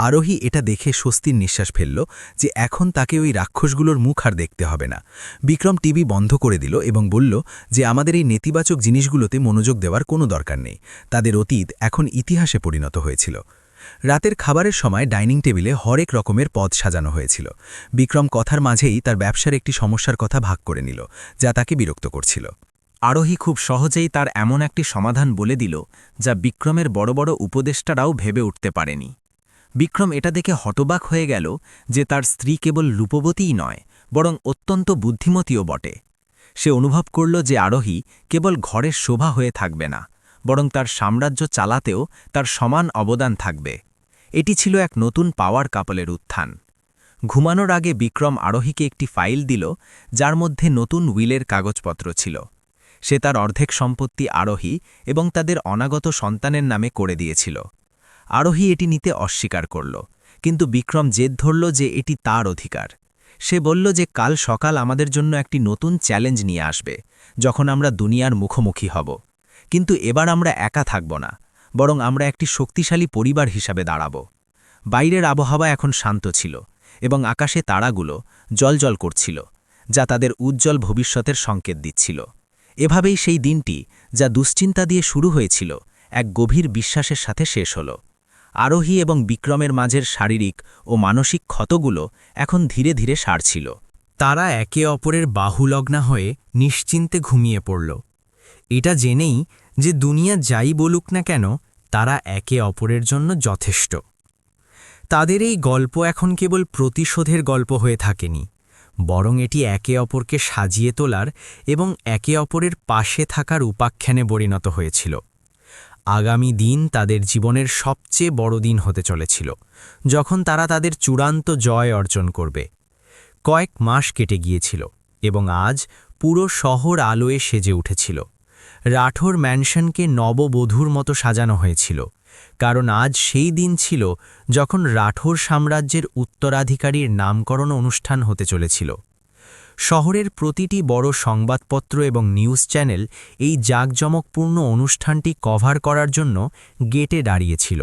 আরোহী এটা দেখে স্বস্তির নিঃশ্বাস ফেলল যে এখন তাকে ওই রাক্ষসগুলোর মুখ আর দেখতে হবে না। বিক্রম টিভি বন্ধ করে দিল এবং বলল যে আমাদের এই নেতিবাচক জিনিসগুলোতে মনোযোগ দেওয়ার কোনো দরকার নেই। তাদের অতীত এখন ইতিহাসে পরিণত হয়েছিল। রাতের খাবারের সময় ডাইনিং টেবিলে হরেক রকমের পদ সাজানো হয়েছিল। বিক্রম কথার মাঝেই তার ব্যবসার একটি সমস্যার কথা ভাগ করে নিল, যা তাকে বিরক্ত করছিল। আরোহী খুব সহজেই তার এমন একটি সমাধান বলে দিল যা বিক্রমের বড় বড় উপদেষ্টারাও ভেবে উঠতে পারেনি। বিক্রম এটা দেখে হতবাক হয়ে গেল যে তার স্ত্রী কেবল রূপবতীই নয়, বরং অত্যন্ত বুদ্ধিমতীও বটে। সে অনুভব করল যে আরোহী কেবল ঘরের শোভা হয়ে থাকবে না, বরং তার সাম্রাজ্য চালাতেও তার সমান অবদান থাকবে। এটি ছিল এক নতুন পাওয়ার কাপলের উত্থান। ঘুমানোর আগে বিক্রম আরোহীকে একটি ফাইল দিল, যার মধ্যে নতুন উইলের কাগজপত্র ছিল। সে তার অর্ধেক সম্পত্তি আরোহী এবং তাদের অনাগত সন্তানের নামে করে দিয়েছিল। আরোহী এটি নিতে অস্বীকার করল, কিন্তু বিক্রম জেদ ধরল যে এটি তার অধিকার। সে বলল যে কাল সকাল আমাদের জন্য একটি নতুন চ্যালেঞ্জ নিয়ে আসবে, যখন আমরা দুনিয়ার মুখোমুখি হব। কিন্তু এবার আমরা একা থাকব না, বরং আমরা একটি শক্তিশালী পরিবার হিসাবে দাঁড়াব। বাইরের আবহাওয়া এখন শান্ত ছিল এবং আকাশে তারাগুলো জ্বলজ্বল করছিল, যা তাদের উজ্জ্বল ভবিষ্যতের সংকেত দিচ্ছিল। এভাবেই সেই দিনটি, যা দুশ্চিন্তা দিয়ে শুরু হয়েছিল, এক গভীর বিশ্বাসের সাথে শেষ হল। আরোহী এবং বিক্রমের মাঝের শারীরিক ও মানসিক ক্ষতগুলো এখন ধীরে ধীরে সারছিল। তারা একে অপরের বাহুলগ্না হয়ে নিশ্চিন্তে ঘুমিয়ে পড়ল, এটা জেনেই যে দুনিয়া যাই বলুক না কেন, তারা একে অপরের জন্য যথেষ্ট। তাদের এই গল্প এখন কেবল প্রতিশোধের গল্প হয়ে থাকেনি, বরং এটি একে অপরকে সাজিয়ে তোলার এবং একে অপরের পাশে থাকার উপাখ্যানে পরিণত হয়েছিল। আগামী দিন তাদের জীবনের সবচেয়ে বড় দিন হতে চলেছিল, যখন তারা তাদের চূড়ান্ত জয় অর্জন করবে। কয়েক মাস কেটে গিয়েছিল এবং আজ পুরো শহর আলোয় সেজে উঠেছিল। রাঠোর ম্যানশনকে নববধূর মতো সাজানো হয়েছিল, কারণ আজ সেই দিন ছিল যখন রাঠোর সাম্রাজ্যের উত্তরাধিকারীর নামকরণ অনুষ্ঠান হতে চলেছিল। শহরের প্রতিটি বড় সংবাদপত্র এবং নিউজ চ্যানেল এই জাঁকজমকপূর্ণ অনুষ্ঠানটি কভার করার জন্য গেটে দাঁড়িয়েছিল।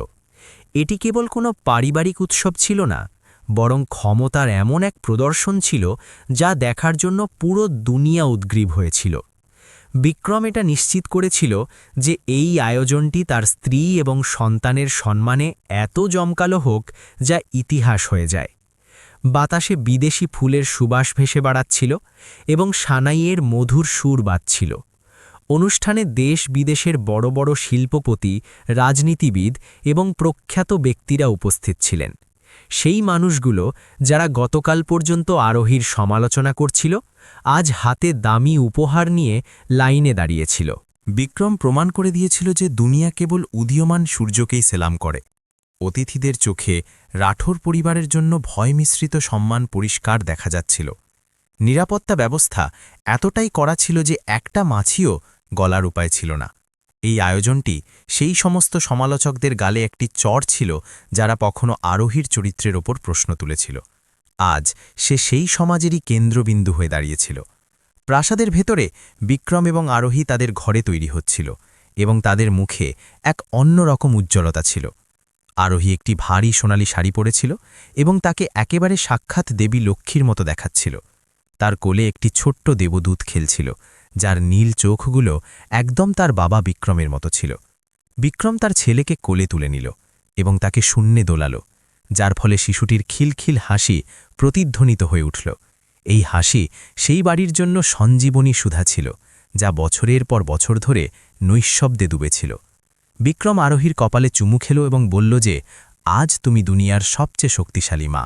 এটি কেবল কোনো পারিবারিক উৎসব ছিল না, বরং ক্ষমতার এমন এক প্রদর্শন ছিল যা দেখার জন্য পুরো দুনিয়া উদ্গ্রীব হয়েছিল। বিক্রম এটা নিশ্চিত করেছিল যে এই আয়োজনটি তার স্ত্রী এবং সন্তানের সম্মানে এত জমকালো হোক যা ইতিহাস হয়ে যায়। বাতাসে বিদেশি ফুলের সুবাস ভেসে বেড়াচ্ছিল এবং সানাইয়ের মধুর সুর বাজছিল। অনুষ্ঠানে দেশ বিদেশের বড় বড় শিল্পপতি, রাজনীতিবিদ এবং প্রখ্যাত ব্যক্তিরা উপস্থিত ছিলেন। সেই মানুষগুলো যারা গতকাল পর্যন্ত আরোহীর সমালোচনা করছিল, আজ হাতে দামি উপহার নিয়ে লাইনে দাঁড়িয়েছিল। বিক্রম প্রমাণ করে দিয়েছিল যে দুনিয়া কেবল উদীয়মান সূর্যকেই সেলাম করে। অতিথিদের চোখে রাঠোর পরিবারের জন্য ভয় মিশ্রিত সম্মান পরিষ্কার দেখা যাচ্ছিল। নিরাপত্তা ব্যবস্থা এতটাই কড়া ছিল যে একটা মাছিও গলার উপায় ছিল না। এই আয়োজনটি সেই সমস্ত সমালোচকদের গালে একটি চড় ছিল যারা কখনো আরোহীর চরিত্রের ওপর প্রশ্ন তুলেছিল। আজ সে সেই সমাজেরই কেন্দ্রবিন্দু হয়ে দাঁড়িয়েছিল। প্রাসাদের ভেতরে বিক্রম এবং আরোহী তাদের ঘরে তৈরি হচ্ছিল এবং তাদের মুখে এক অন্যরকম উজ্জ্বলতা ছিল। আরোহী একটি ভারী সোনালি শাড়ি পরেছিল এবং তাকে একেবারে সাক্ষাৎ দেবী লক্ষ্মীর মতো দেখাচ্ছিল। তার কোলে একটি ছোট্ট দেবদূত খেলছিল, যার নীল চোখগুলো একদম তার বাবা বিক্রমের মতো ছিল। বিক্রম তার ছেলেকে কোলে তুলে নিল এবং তাকে শূন্যে দোলাল, যার ফলে শিশুটির খিলখিল হাসি প্রতিধ্বনিত হয়ে উঠল। এই হাসি সেই বাড়ির জন্য সঞ্জীবনী সুধা ছিল, যা বছরের পর বছর ধরে নৈঃশব্দে ডুবেছিল। বিক্রম আরোহীর কপালে চুমু খেল এবং বলল যে, আজ তুমি দুনিয়ার সবচেয়ে শক্তিশালী মা।